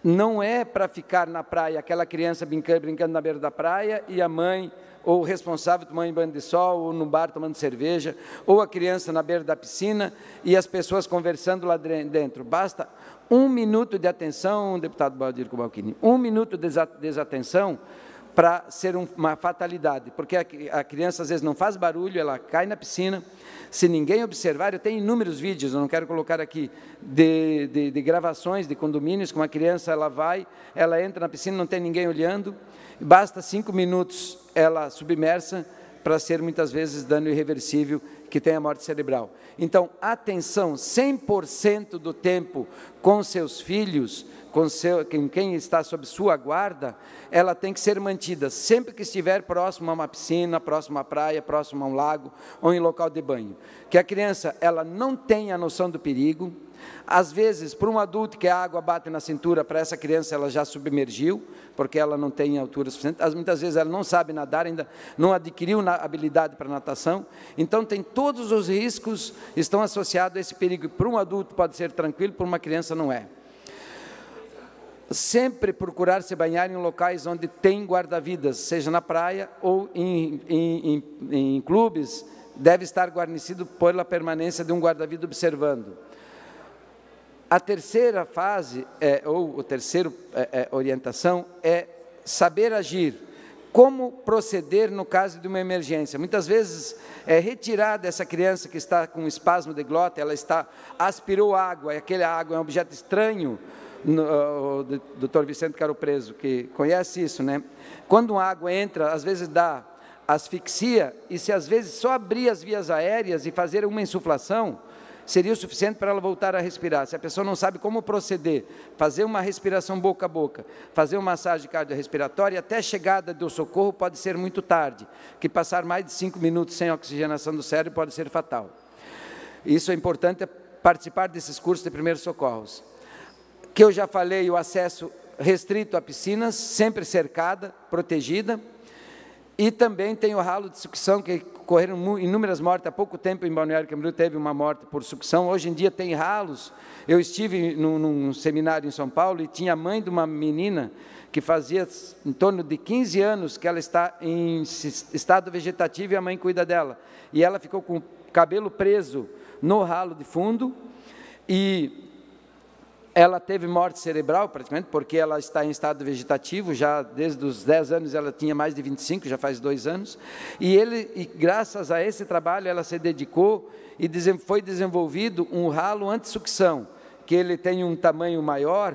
Não é para ficar na praia, aquela criança brincando na beira da praia e a mãe ou o responsável tomando banho de sol, ou no bar tomando cerveja, ou a criança na beira da piscina e as pessoas conversando lá dentro. Basta 1 minuto de atenção, deputado Valdir Kubalcini, 1 minuto de desatenção para ser uma fatalidade, porque a criança às vezes não faz barulho, ela cai na piscina, se ninguém observar, eu tenho inúmeros vídeos, eu não quero colocar aqui, de gravações de condomínios, com uma criança, ela entra na piscina, não tem ninguém olhando, basta 5 minutos ela submersa para ser muitas vezes dano irreversível, que tem a morte cerebral. Então, atenção 100% do tempo com seus filhos, com quem está sob sua guarda, ela tem que ser mantida sempre que estiver próximo a uma piscina, próximo à praia, próximo a um lago ou em local de banho. Que a criança ela não tenha a noção do perigo. Às vezes, para um adulto que a água bate na cintura, para essa criança ela já submergiu, porque ela não tem altura suficiente. Muitas vezes ela não sabe nadar, ainda não adquiriu habilidade para natação. Então, tem todos os riscos estão associados a esse perigo. Para um adulto pode ser tranquilo, para uma criança não é. Sempre procurar se banhar em locais onde tem guarda-vidas, seja na praia ou em clubes, deve estar guarnecido pela permanência de um guarda-vida observando. A terceira fase, ou a terceira orientação, é saber agir. Como proceder no caso de uma emergência? Muitas vezes é retirar dessa criança que está com espasmo de glota, ela aspirou água, e aquela água é um objeto estranho. O doutor Vicente Caro Preso, que conhece isso, né? Quando a água entra, às vezes dá asfixia, e se às vezes só abrir as vias aéreas e fazer uma insuflação, seria o suficiente para ela voltar a respirar. Se a pessoa não sabe como proceder, fazer uma respiração boca a boca, fazer uma massagem cardiorrespiratória, até a chegada do socorro pode ser muito tarde, que passar mais de 5 minutos sem oxigenação do cérebro pode ser fatal. Isso é importante, participar desses cursos de primeiros socorros. Que eu já falei, o acesso restrito a piscinas, sempre cercada, protegida, E também tem o ralo de sucção, que ocorreram inúmeras mortes. Há pouco tempo, em Balneário Camboriú, teve uma morte por sucção. Hoje em dia tem ralos. Eu estive num seminário em São Paulo e tinha a mãe de uma menina que fazia em torno de 15 anos que ela está em estado vegetativo e a mãe cuida dela. E ela ficou com o cabelo preso no ralo de fundo e ela teve morte cerebral, praticamente, porque ela está em estado vegetativo, já desde os 10 anos, ela tinha mais de 25, já faz 2 anos, e graças a esse trabalho, ela se dedicou e foi desenvolvido um ralo anti-sucção, que ele tem um tamanho maior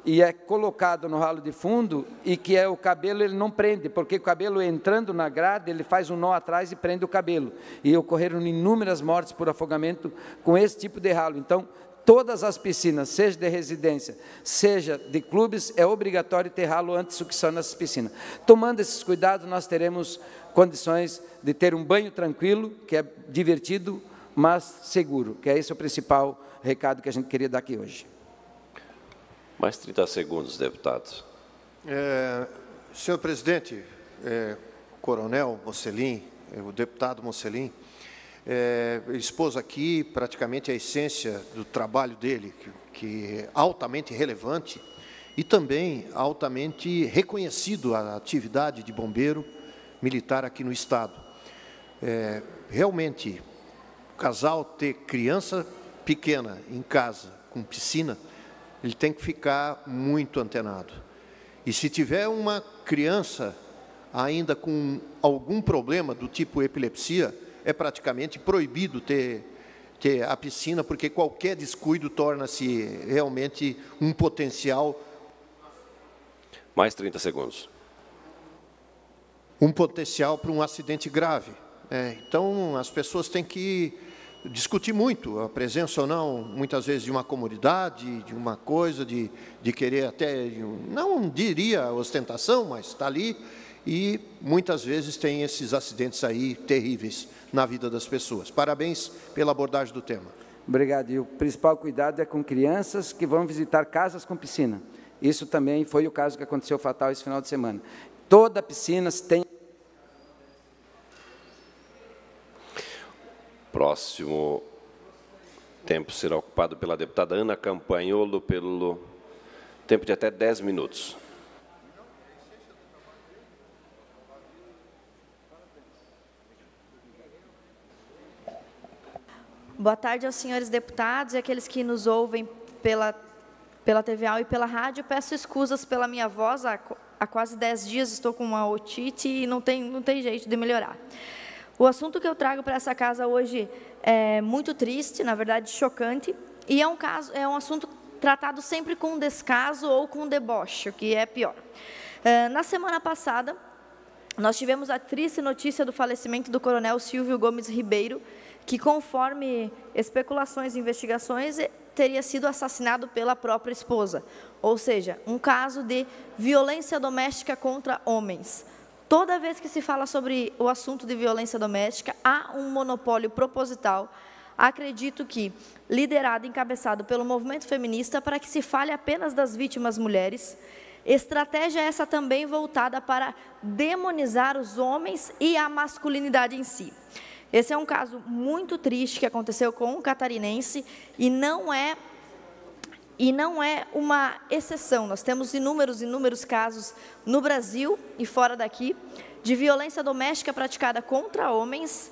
e é colocado no ralo de fundo e que o cabelo ele não prende, porque o cabelo entrando na grade, ele faz um nó atrás e prende o cabelo. E ocorreram inúmeras mortes por afogamento com esse tipo de ralo. Então, todas as piscinas, seja de residência, seja de clubes, é obrigatório ter ralo anti-sucção nessas piscinas. Tomando esses cuidados, nós teremos condições de ter um banho tranquilo, que é divertido, mas seguro, que é esse o principal recado que a gente queria dar aqui hoje. Mais 30 segundos, deputado. Senhor presidente, coronel Mocelin, o deputado Mocelin, expôs aqui praticamente a essência do trabalho dele, que é altamente relevante e também altamente reconhecido a atividade de bombeiro militar aqui no Estado. Realmente, o casal ter criança pequena em casa, com piscina, ele tem que ficar muito antenado. E se tiver uma criança ainda com algum problema do tipo epilepsia, é praticamente proibido ter a piscina, porque qualquer descuido torna-se realmente um potencial. Mais 30 segundos. Um potencial para um acidente grave. Então, as pessoas têm que discutir muito a presença ou não, muitas vezes, de uma comunidade, de uma coisa, de querer até, não diria ostentação, mas está ali, e muitas vezes tem esses acidentes aí terríveis na vida das pessoas. Parabéns pela abordagem do tema. Obrigado. E o principal cuidado é com crianças que vão visitar casas com piscina. Isso também foi o caso que aconteceu fatal esse final de semana. Toda piscina tem... Próximo tempo será ocupado pela deputada Ana Campanholo pelo tempo de até 10 minutos. Boa tarde aos senhores deputados e aqueles que nos ouvem pela TVA e pela rádio. Peço escusas pela minha voz, há quase 10 dias estou com uma otite e não tem jeito de melhorar. O assunto que eu trago para essa casa hoje é muito triste, na verdade chocante, e é um assunto tratado sempre com descaso ou com deboche, o que é pior. Na semana passada, nós tivemos a triste notícia do falecimento do coronel Silvio Gomes Ribeiro, que, conforme especulações e investigações, teria sido assassinado pela própria esposa, ou seja, um caso de violência doméstica contra homens. Toda vez que se fala sobre o assunto de violência doméstica, há um monopólio proposital, acredito que liderado, encabeçado pelo movimento feminista, para que se fale apenas das vítimas mulheres. Estratégia essa também voltada para demonizar os homens e a masculinidade em si. Esse é um caso muito triste que aconteceu com um catarinense e não é uma exceção. Nós temos inúmeros casos no Brasil e fora daqui de violência doméstica praticada contra homens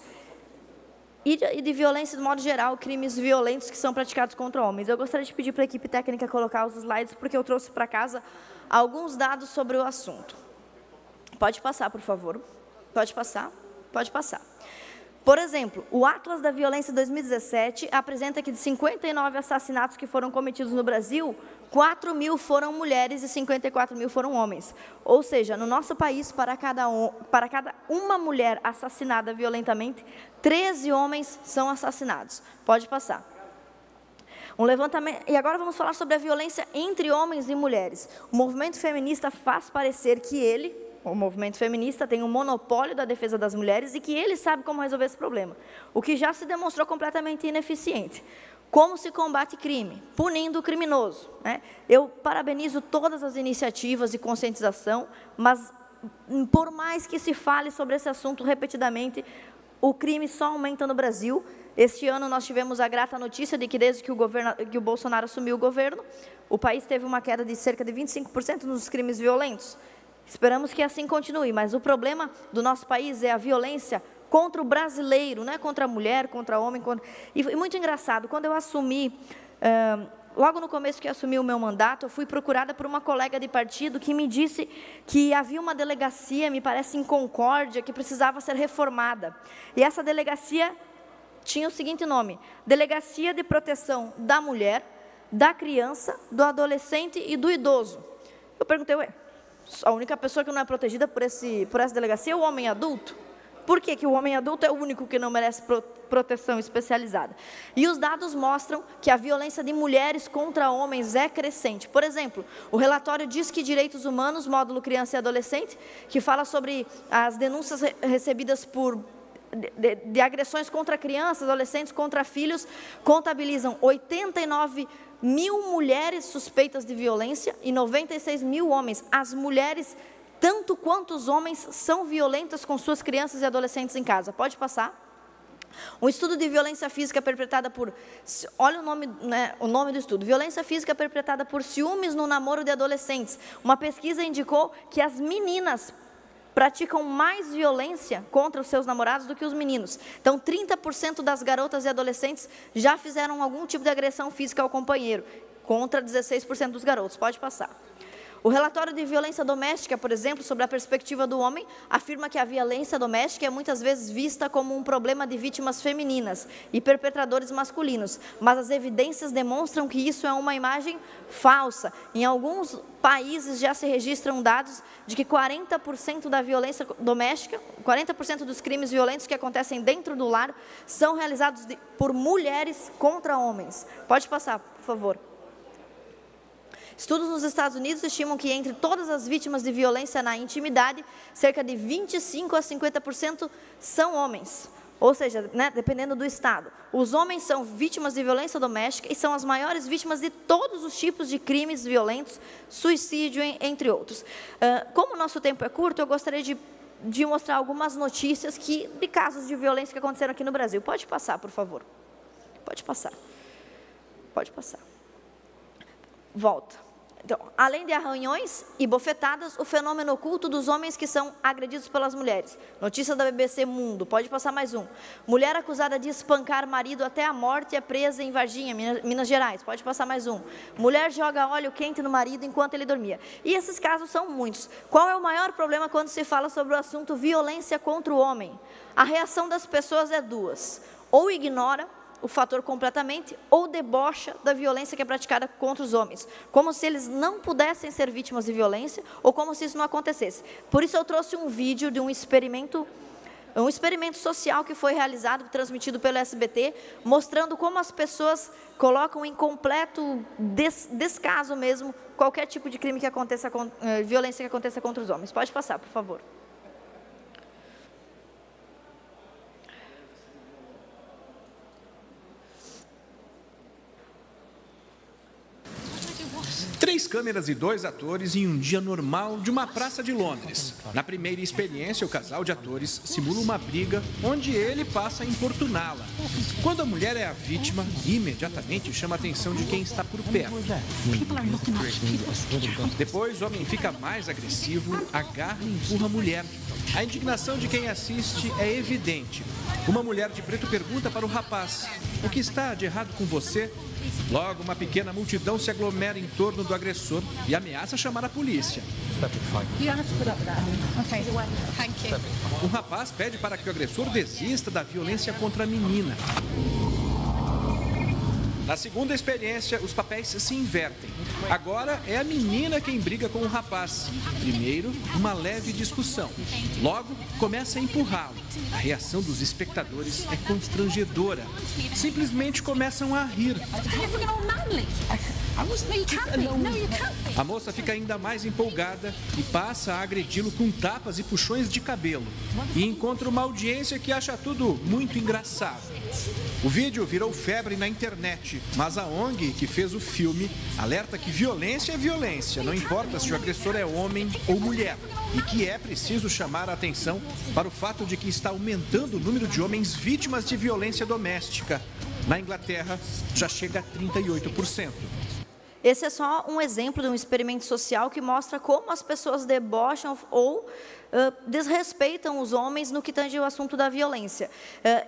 e de violência, de modo geral, crimes violentos que são praticados contra homens. Eu gostaria de pedir para a equipe técnica colocar os slides, porque eu trouxe para casa alguns dados sobre o assunto. Pode passar, por favor. Pode passar? Pode passar. Por exemplo, o Atlas da Violência 2017 apresenta que de 59 assassinatos que foram cometidos no Brasil, 4.000 foram mulheres e 54.000 foram homens. Ou seja, no nosso país, para cada uma mulher assassinada violentamente, 13 homens são assassinados. Pode passar. Um levantamento, e agora vamos falar sobre a violência entre homens e mulheres. O movimento feminista faz parecer que o movimento feminista tem um monopólio da defesa das mulheres e que ele sabe como resolver esse problema, o que já se demonstrou completamente ineficiente. Como se combate crime? Punindo o criminoso, né? Eu parabenizo todas as iniciativas de conscientização, mas por mais que se fale sobre esse assunto repetidamente, o crime só aumenta no Brasil. Este ano nós tivemos a grata notícia de que desde que o Bolsonaro assumiu o governo, o país teve uma queda de cerca de 25% nos crimes violentos. Esperamos que assim continue, mas o problema do nosso país é a violência contra o brasileiro, não é contra a mulher, contra o homem. E muito engraçado, quando eu assumi, logo no começo que assumi o meu mandato, eu fui procurada por uma colega de partido que me disse que havia uma delegacia, me parece em Concórdia, que precisava ser reformada. E essa delegacia tinha o seguinte nome: Delegacia de Proteção da Mulher, da Criança, do Adolescente e do Idoso. Eu perguntei, ué, a única pessoa que não é protegida por essa delegacia é o homem adulto? Por que que o homem adulto é o único que não merece proteção especializada? E os dados mostram que a violência de mulheres contra homens é crescente. Por exemplo, o relatório Disque Direitos Humanos, módulo Criança e Adolescente, que fala sobre as denúncias recebidas de agressões contra crianças, adolescentes, contra filhos, contabilizam 89 mil mulheres suspeitas de violência e 96 mil homens. As mulheres, tanto quanto os homens, são violentas com suas crianças e adolescentes em casa. Pode passar. Um estudo de violência física perpetrada por... Olha o nome do estudo. Violência física perpetrada por ciúmes no namoro de adolescentes. Uma pesquisa indicou que as meninas praticam mais violência contra os seus namorados do que os meninos. Então, 30% das garotas e adolescentes já fizeram algum tipo de agressão física ao companheiro, contra 16% dos garotos. Pode passar. O relatório de violência doméstica, por exemplo, sobre a perspectiva do homem, afirma que a violência doméstica é muitas vezes vista como um problema de vítimas femininas e perpetradores masculinos, mas as evidências demonstram que isso é uma imagem falsa. Em alguns países já se registram dados de que 40% da violência doméstica, 40% dos crimes violentos que acontecem dentro do lar são realizados por mulheres contra homens. Pode passar, por favor. Estudos nos Estados Unidos estimam que entre todas as vítimas de violência na intimidade, cerca de 25% a 50% são homens. Ou seja, dependendo do estado. Os homens são vítimas de violência doméstica e são as maiores vítimas de todos os tipos de crimes violentos, suicídio, entre outros. Como o nosso tempo é curto, eu gostaria de mostrar algumas notícias de casos de violência que aconteceram aqui no Brasil. Pode passar, por favor. Pode passar. Pode passar. Volta. Então, além de arranhões e bofetadas, o fenômeno oculto dos homens que são agredidos pelas mulheres. Notícia da BBC Mundo, pode passar mais um. Mulher acusada de espancar marido até a morte é presa em Varginha, Minas Gerais. Pode passar mais um. Mulher joga óleo quente no marido enquanto ele dormia. E esses casos são muitos. Qual é o maior problema quando se fala sobre o assunto violência contra o homem? A reação das pessoas é duas. Ou ignora o fator completamente, ou debocha da violência que é praticada contra os homens, como se eles não pudessem ser vítimas de violência, ou como se isso não acontecesse. Por isso eu trouxe um vídeo de um experimento social que foi realizado, transmitido pelo SBT, mostrando como as pessoas colocam em completo descaso mesmo qualquer tipo de crime que aconteça, violência que aconteça contra os homens. Pode passar, por favor. Três câmeras e 2 atores em um dia normal de uma praça de Londres. Na primeira experiência, o casal de atores simula uma briga onde ele passa a importuná-la. Quando a mulher é a vítima, imediatamente chama a atenção de quem está por perto. Depois, o homem fica mais agressivo, agarra e empurra a mulher. A indignação de quem assiste é evidente. Uma mulher de preto pergunta para o rapaz: "O que está de errado com você?" Logo, uma pequena multidão se aglomera em torno do agressor e ameaça chamar a polícia. O rapaz pede para que o agressor desista da violência contra a menina. Na segunda experiência, os papéis se invertem. Agora é a menina quem briga com o rapaz. Primeiro, uma leve discussão. Logo, começa a empurrá-lo. A reação dos espectadores é constrangedora. Simplesmente começam a rir. A moça fica ainda mais empolgada e passa a agredi-lo com tapas e puxões de cabelo. E encontra uma audiência que acha tudo muito engraçado. O vídeo virou febre na internet. inocente, mas a ONG que fez o filme alerta que violência é violência, não importa se o agressor é homem ou mulher, e que é preciso chamar a atenção para o fato de que está aumentando o número de homens vítimas de violência doméstica. Na Inglaterra, já chega a 38%. Esse é só um exemplo de um experimento social que mostra como as pessoas debocham ou desrespeitam os homens no que tange o assunto da violência.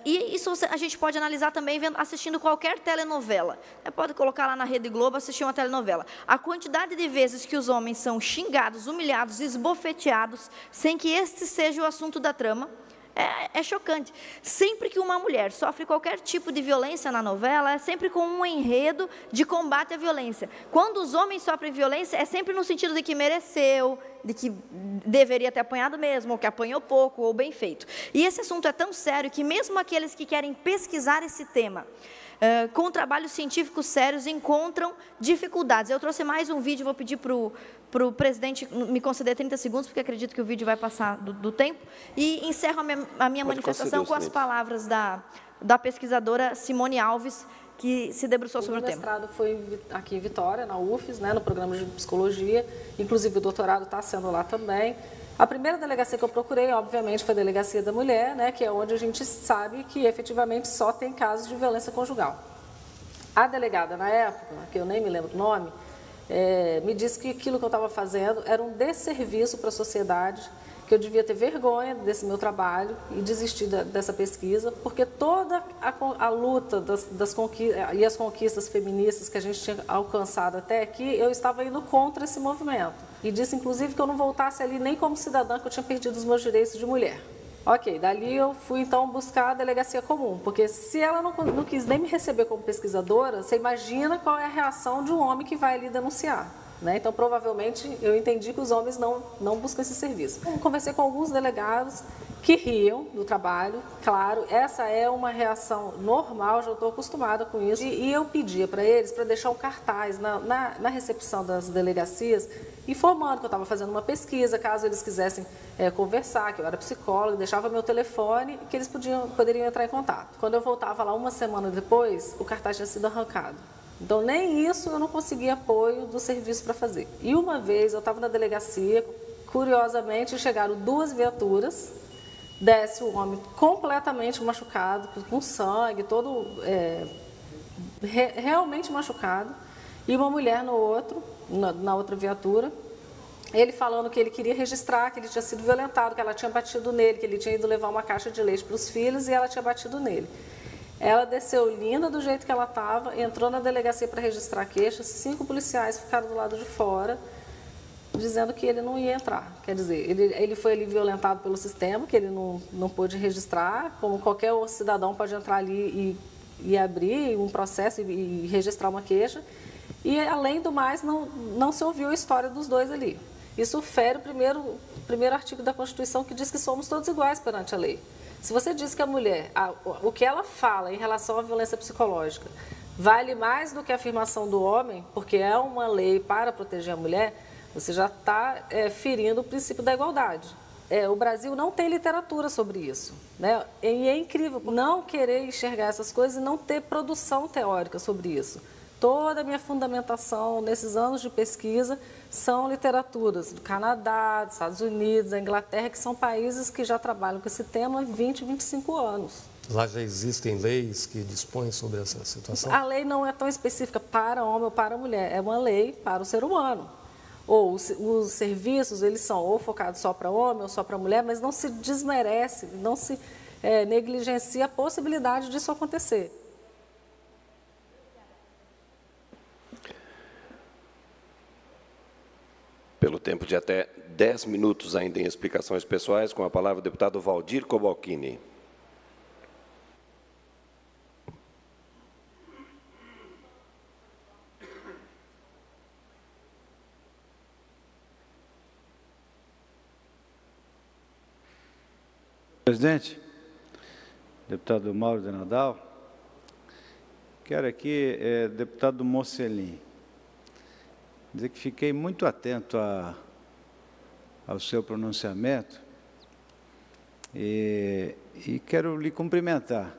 E isso a gente pode analisar também assistindo qualquer telenovela. Pode colocar lá na Rede Globo, assistir uma telenovela. A quantidade de vezes que os homens são xingados, humilhados, esbofeteados, sem que este seja o assunto da trama, é chocante. Sempre que uma mulher sofre qualquer tipo de violência na novela, é sempre com um enredo de combate à violência. Quando os homens sofrem violência, é sempre no sentido de que mereceu, de que deveria ter apanhado mesmo, ou que apanhou pouco, ou bem feito. E esse assunto é tão sério que mesmo aqueles que querem pesquisar esse tema, com trabalhos científicos sérios, encontram dificuldades. Eu trouxe mais um vídeo, vou pedir para o presidente me conceder 30 segundos, porque acredito que o vídeo vai passar do tempo, e encerro a minha manifestação com as palavras da pesquisadora Simone Alves, que se debruçou sobre o tema. O mestrado foi aqui em Vitória, na UFES, né, no programa de psicologia, inclusive o doutorado está sendo lá também. A primeira delegacia que eu procurei, obviamente, foi a Delegacia da Mulher, né, que é onde a gente sabe que efetivamente só tem casos de violência conjugal. A delegada, na época, que eu nem me lembro o nome, me disse que aquilo que eu estava fazendo era um desserviço para a sociedade, que eu devia ter vergonha desse meu trabalho e desistir dessa pesquisa, porque toda a luta das conquistas, e as conquistas feministas que a gente tinha alcançado até aqui, eu estava indo contra esse movimento. E disse, inclusive, que eu não voltasse ali nem como cidadã, que eu tinha perdido os meus direitos de mulher. Ok, dali eu fui, então, buscar a delegacia comum, porque se ela não quis nem me receber como pesquisadora, você imagina qual é a reação de um homem que vai ali denunciar. Né? Então, provavelmente, eu entendi que os homens não buscam esse serviço. Eu conversei com alguns delegados que riam do trabalho, claro, essa é uma reação normal, já estou acostumada com isso. E eu pedia para eles para deixar um cartaz na recepção das delegacias, informando que eu estava fazendo uma pesquisa, caso eles quisessem conversar, que eu era psicóloga, deixava meu telefone e que eles poderiam entrar em contato. Quando eu voltava lá uma semana depois, o cartaz tinha sido arrancado. Então, nem isso eu não conseguia apoio do serviço para fazer. E uma vez eu estava na delegacia, curiosamente chegaram 2 viaturas, desce o homem completamente machucado, com sangue, todo realmente machucado, e uma mulher na outra viatura, ele falando que ele queria registrar, que ele tinha sido violentado, que ela tinha batido nele, que ele tinha ido levar uma caixa de leite para os filhos e ela tinha batido nele. Ela desceu linda do jeito que ela estava, entrou na delegacia para registrar a queixa, 5 policiais ficaram do lado de fora, dizendo que ele não ia entrar. Quer dizer, ele foi ali violentado pelo sistema, que ele não pôde registrar, como qualquer cidadão pode entrar ali e abrir um processo e registrar uma queixa. E, além do mais, não se ouviu a história dos dois ali. Isso fere o primeiro artigo da Constituição, que diz que somos todos iguais perante a lei. Se você diz que a mulher, o que ela fala em relação à violência psicológica, vale mais do que a afirmação do homem, porque é uma lei para proteger a mulher, você já está ferindo o princípio da igualdade. O Brasil não tem literatura sobre isso, né? E é incrível não querer enxergar essas coisas e não ter produção teórica sobre isso. Toda a minha fundamentação nesses anos de pesquisa são literaturas do Canadá, dos Estados Unidos, da Inglaterra, que são países que já trabalham com esse tema há 20, 25 anos. Lá já existem leis que dispõem sobre essa situação? A lei não é tão específica para homem ou para mulher, é uma lei para o ser humano. Ou os serviços, eles são ou focados só para homem ou só para mulher, mas não se desmerece, não se negligencia a possibilidade disso acontecer. Pelo tempo de até 10 minutos ainda em explicações pessoais, com a palavra o deputado Valdir Cobalcini. Presidente, deputado Mauro de Nadal, quero aqui, deputado Mocelin, dizer que fiquei muito atento ao seu pronunciamento e quero lhe cumprimentar.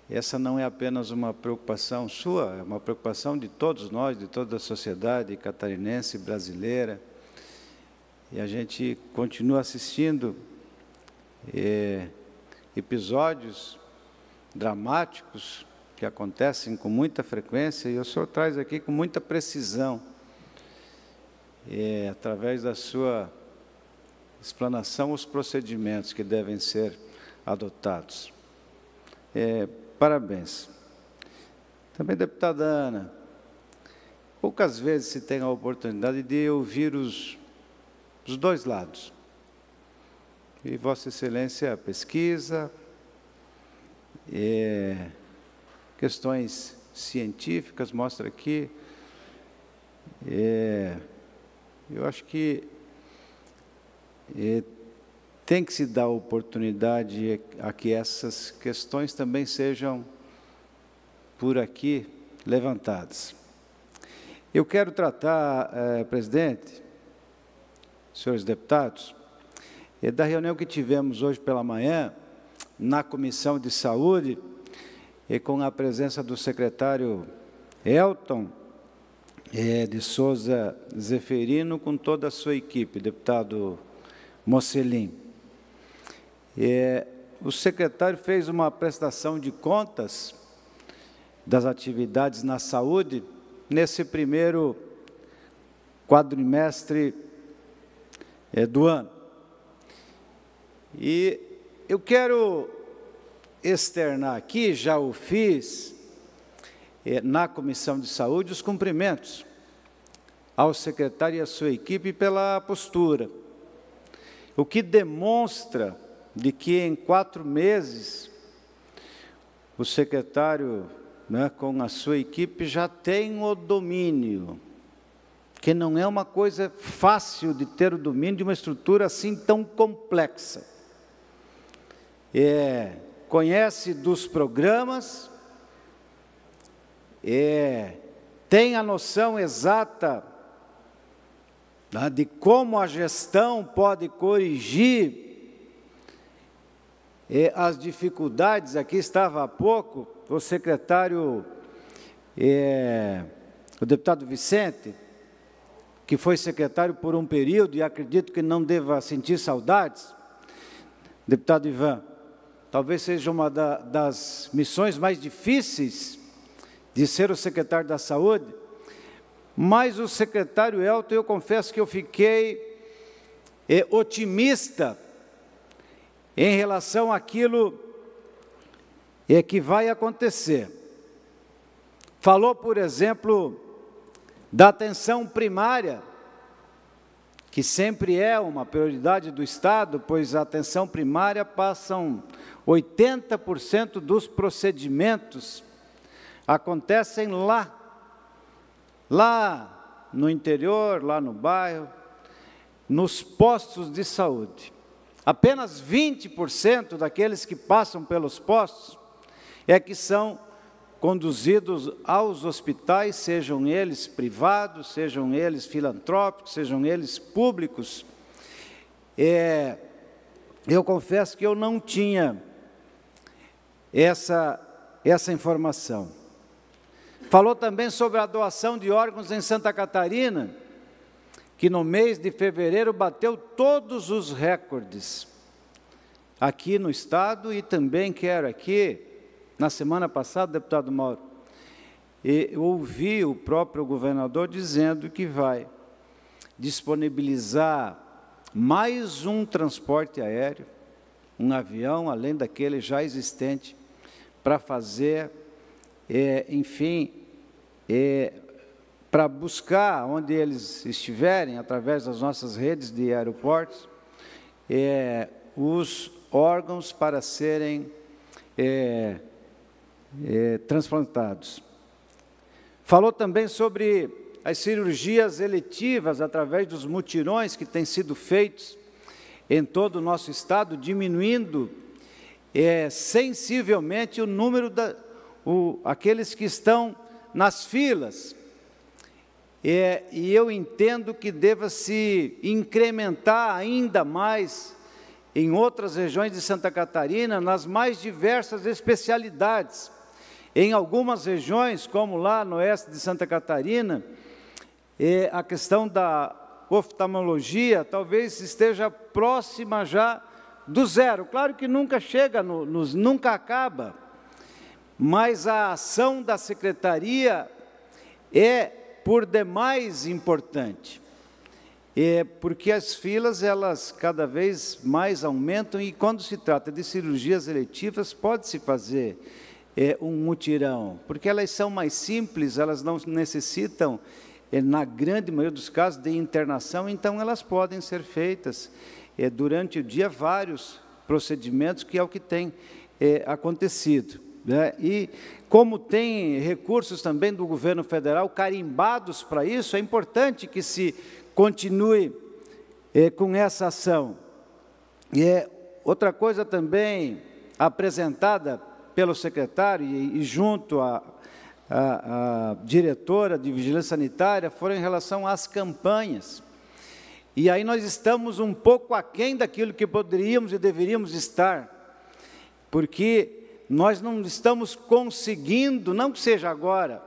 essa não é apenas uma preocupação sua, é uma preocupação de todos nós, de toda a sociedade catarinense e brasileira. E a gente continua assistindo episódios dramáticos que acontecem com muita frequência, e o senhor traz aqui com muita precisão, através da sua explanação, os procedimentos que devem ser adotados. Parabéns. Também, deputada Ana, poucas vezes se tem a oportunidade de ouvir os dois lados. E Vossa Excelência pesquisa, questões científicas, mostra aqui. Eu acho que tem que se dar oportunidade a que essas questões também sejam, por aqui, levantadas. Eu quero tratar, presidente, senhores deputados, da reunião que tivemos hoje pela manhã, na Comissão de Saúde, e com a presença do secretário Elton de Souza Zeferino, com toda a sua equipe, deputado Mocelin. O secretário fez uma prestação de contas das atividades na saúde nesse primeiro quadrimestre do ano. E eu quero externar aqui, já o fiz na Comissão de Saúde, os cumprimentos ao secretário e à sua equipe pela postura, o que demonstra de que em 4 meses o secretário, com a sua equipe, já tem o domínio, que não é uma coisa fácil de ter o domínio de uma estrutura assim tão complexa. Conhece dos programas, tem a noção exata de como a gestão pode corrigir as dificuldades. Aqui estava há pouco o secretário, o deputado Vicente, que foi secretário por um período, e acredito que não deva sentir saudades. Deputado Ivan, talvez seja uma das missões mais difíceis de ser o secretário da Saúde, mas o secretário Elton, eu confesso que eu fiquei otimista em relação àquilo que vai acontecer. Falou, por exemplo, da atenção primária, que sempre é uma prioridade do Estado, pois a atenção primária passam 80% dos procedimentos acontecem lá no interior, lá no bairro, nos postos de saúde. Apenas 20% daqueles que passam pelos postos que são conduzidos aos hospitais, sejam eles privados, sejam eles filantrópicos, sejam eles públicos. Eu confesso que eu não tinha essa informação. Falou também sobre a doação de órgãos em Santa Catarina, que no mês de fevereiro bateu todos os recordes aqui no Estado, e também quero aqui, na semana passada, deputado Mauro, eu ouvi o próprio governador dizendo que vai disponibilizar mais um transporte aéreo, um avião, além daquele já existente, para fazer, enfim, para buscar onde eles estiverem, através das nossas redes de aeroportos, os órgãos para serem transplantados. Falou também sobre as cirurgias eletivas através dos mutirões que têm sido feitos em todo o nosso Estado, diminuindo sensivelmente o número aqueles que estão nas filas. E eu entendo que deva se incrementar ainda mais em outras regiões de Santa Catarina, nas mais diversas especialidades, em algumas regiões, como lá no oeste de Santa Catarina, a questão da oftalmologia talvez esteja próxima já do zero. Claro que nunca chega, nunca acaba, mas a ação da Secretaria é por demais importante, porque as filas, elas cada vez mais aumentam, e quando se trata de cirurgias eletivas, pode-se fazer um mutirão, porque elas são mais simples, elas não necessitam, na grande maioria dos casos, de internação, então elas podem ser feitas durante o dia, vários procedimentos, que é o que tem acontecido, né? E como tem recursos também do governo federal carimbados para isso, é importante que se continue com essa ação. Outra coisa também apresentada pelo secretário e junto à diretora de Vigilância Sanitária foram em relação às campanhas. E aí nós estamos um pouco aquém daquilo que poderíamos e deveríamos estar, porque nós não estamos conseguindo, não que seja agora,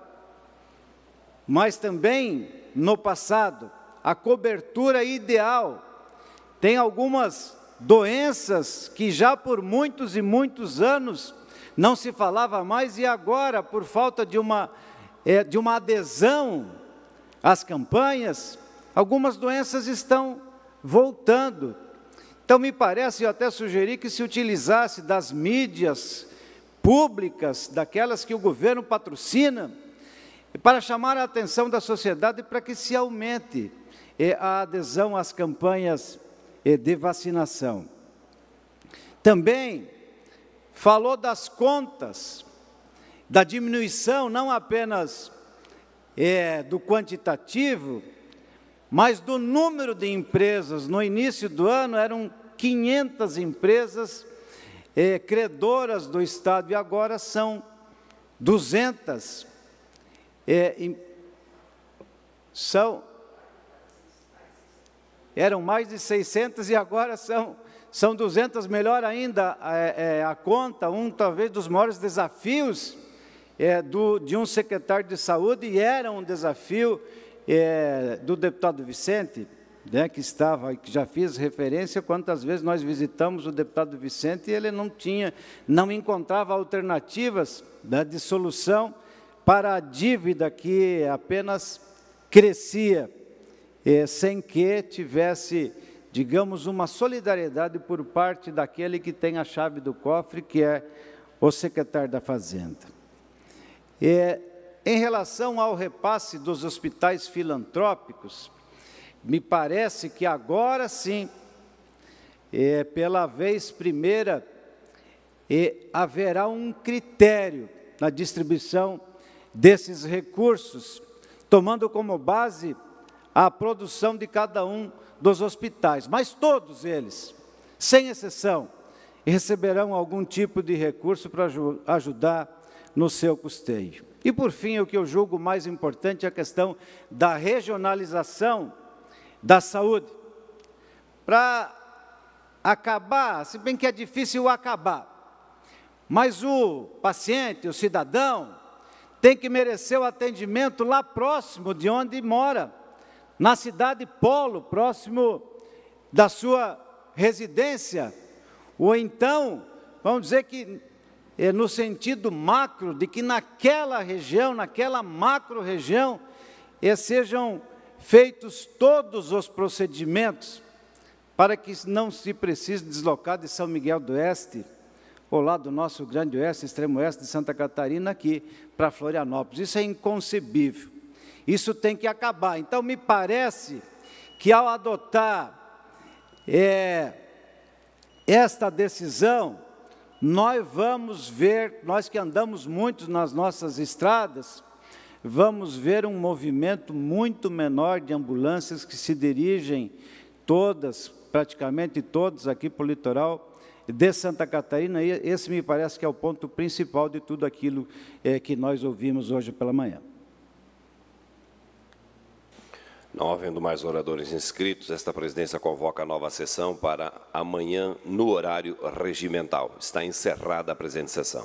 mas também no passado, a cobertura ideal. Tem algumas doenças que já por muitos e muitos anos não se falava mais, e agora, por falta de uma adesão às campanhas, algumas doenças estão voltando. Então, me parece, eu até sugeri que se utilizasse das mídias públicas, daquelas que o governo patrocina, para chamar a atenção da sociedade para que se aumente a adesão às campanhas de vacinação. Também falou das contas, da diminuição não apenas do quantitativo, mas do número de empresas. No início do ano eram 500 empresas credoras do Estado, e agora são 200. Eram mais de 600 e agora são 200, melhor ainda a conta. Talvez dos maiores desafios de um secretário de saúde, e era um desafio do deputado Vicente, né, que já fiz referência quantas vezes nós visitamos o deputado Vicente, e ele não encontrava alternativas, né, de solução para a dívida que apenas crescia, sem que tivesse, digamos, uma solidariedade por parte daquele que tem a chave do cofre, que é o secretário da Fazenda. Em relação ao repasse dos hospitais filantrópicos, me parece que agora sim, pela vez primeira, haverá um critério na distribuição desses recursos, tomando como base a produção de cada um dos hospitais, mas todos eles, sem exceção, receberão algum tipo de recurso para ajudar no seu custeio. E, por fim, o que eu julgo mais importante é a questão da regionalização da saúde, para acabar, se bem que é difícil acabar, mas o paciente, o cidadão, tem que merecer o atendimento lá próximo de onde mora, na cidade polo, próximo da sua residência, ou então, vamos dizer que no sentido macro, de que naquela região, naquela macro-região, sejam feitos todos os procedimentos para que não se precise deslocar de São Miguel do Oeste, ou lá do nosso grande oeste, extremo oeste de Santa Catarina, aqui para Florianópolis. Isso é inconcebível. Isso tem que acabar. Então, me parece que ao adotar esta decisão, nós vamos ver, nós que andamos muito nas nossas estradas, vamos ver um movimento muito menor de ambulâncias que se dirigem todas, praticamente todas, aqui para o litoral de Santa Catarina. E esse me parece que é o ponto principal de tudo aquilo que nós ouvimos hoje pela manhã. Não havendo mais oradores inscritos, esta presidência convoca a nova sessão para amanhã no horário regimental. Está encerrada a presente sessão.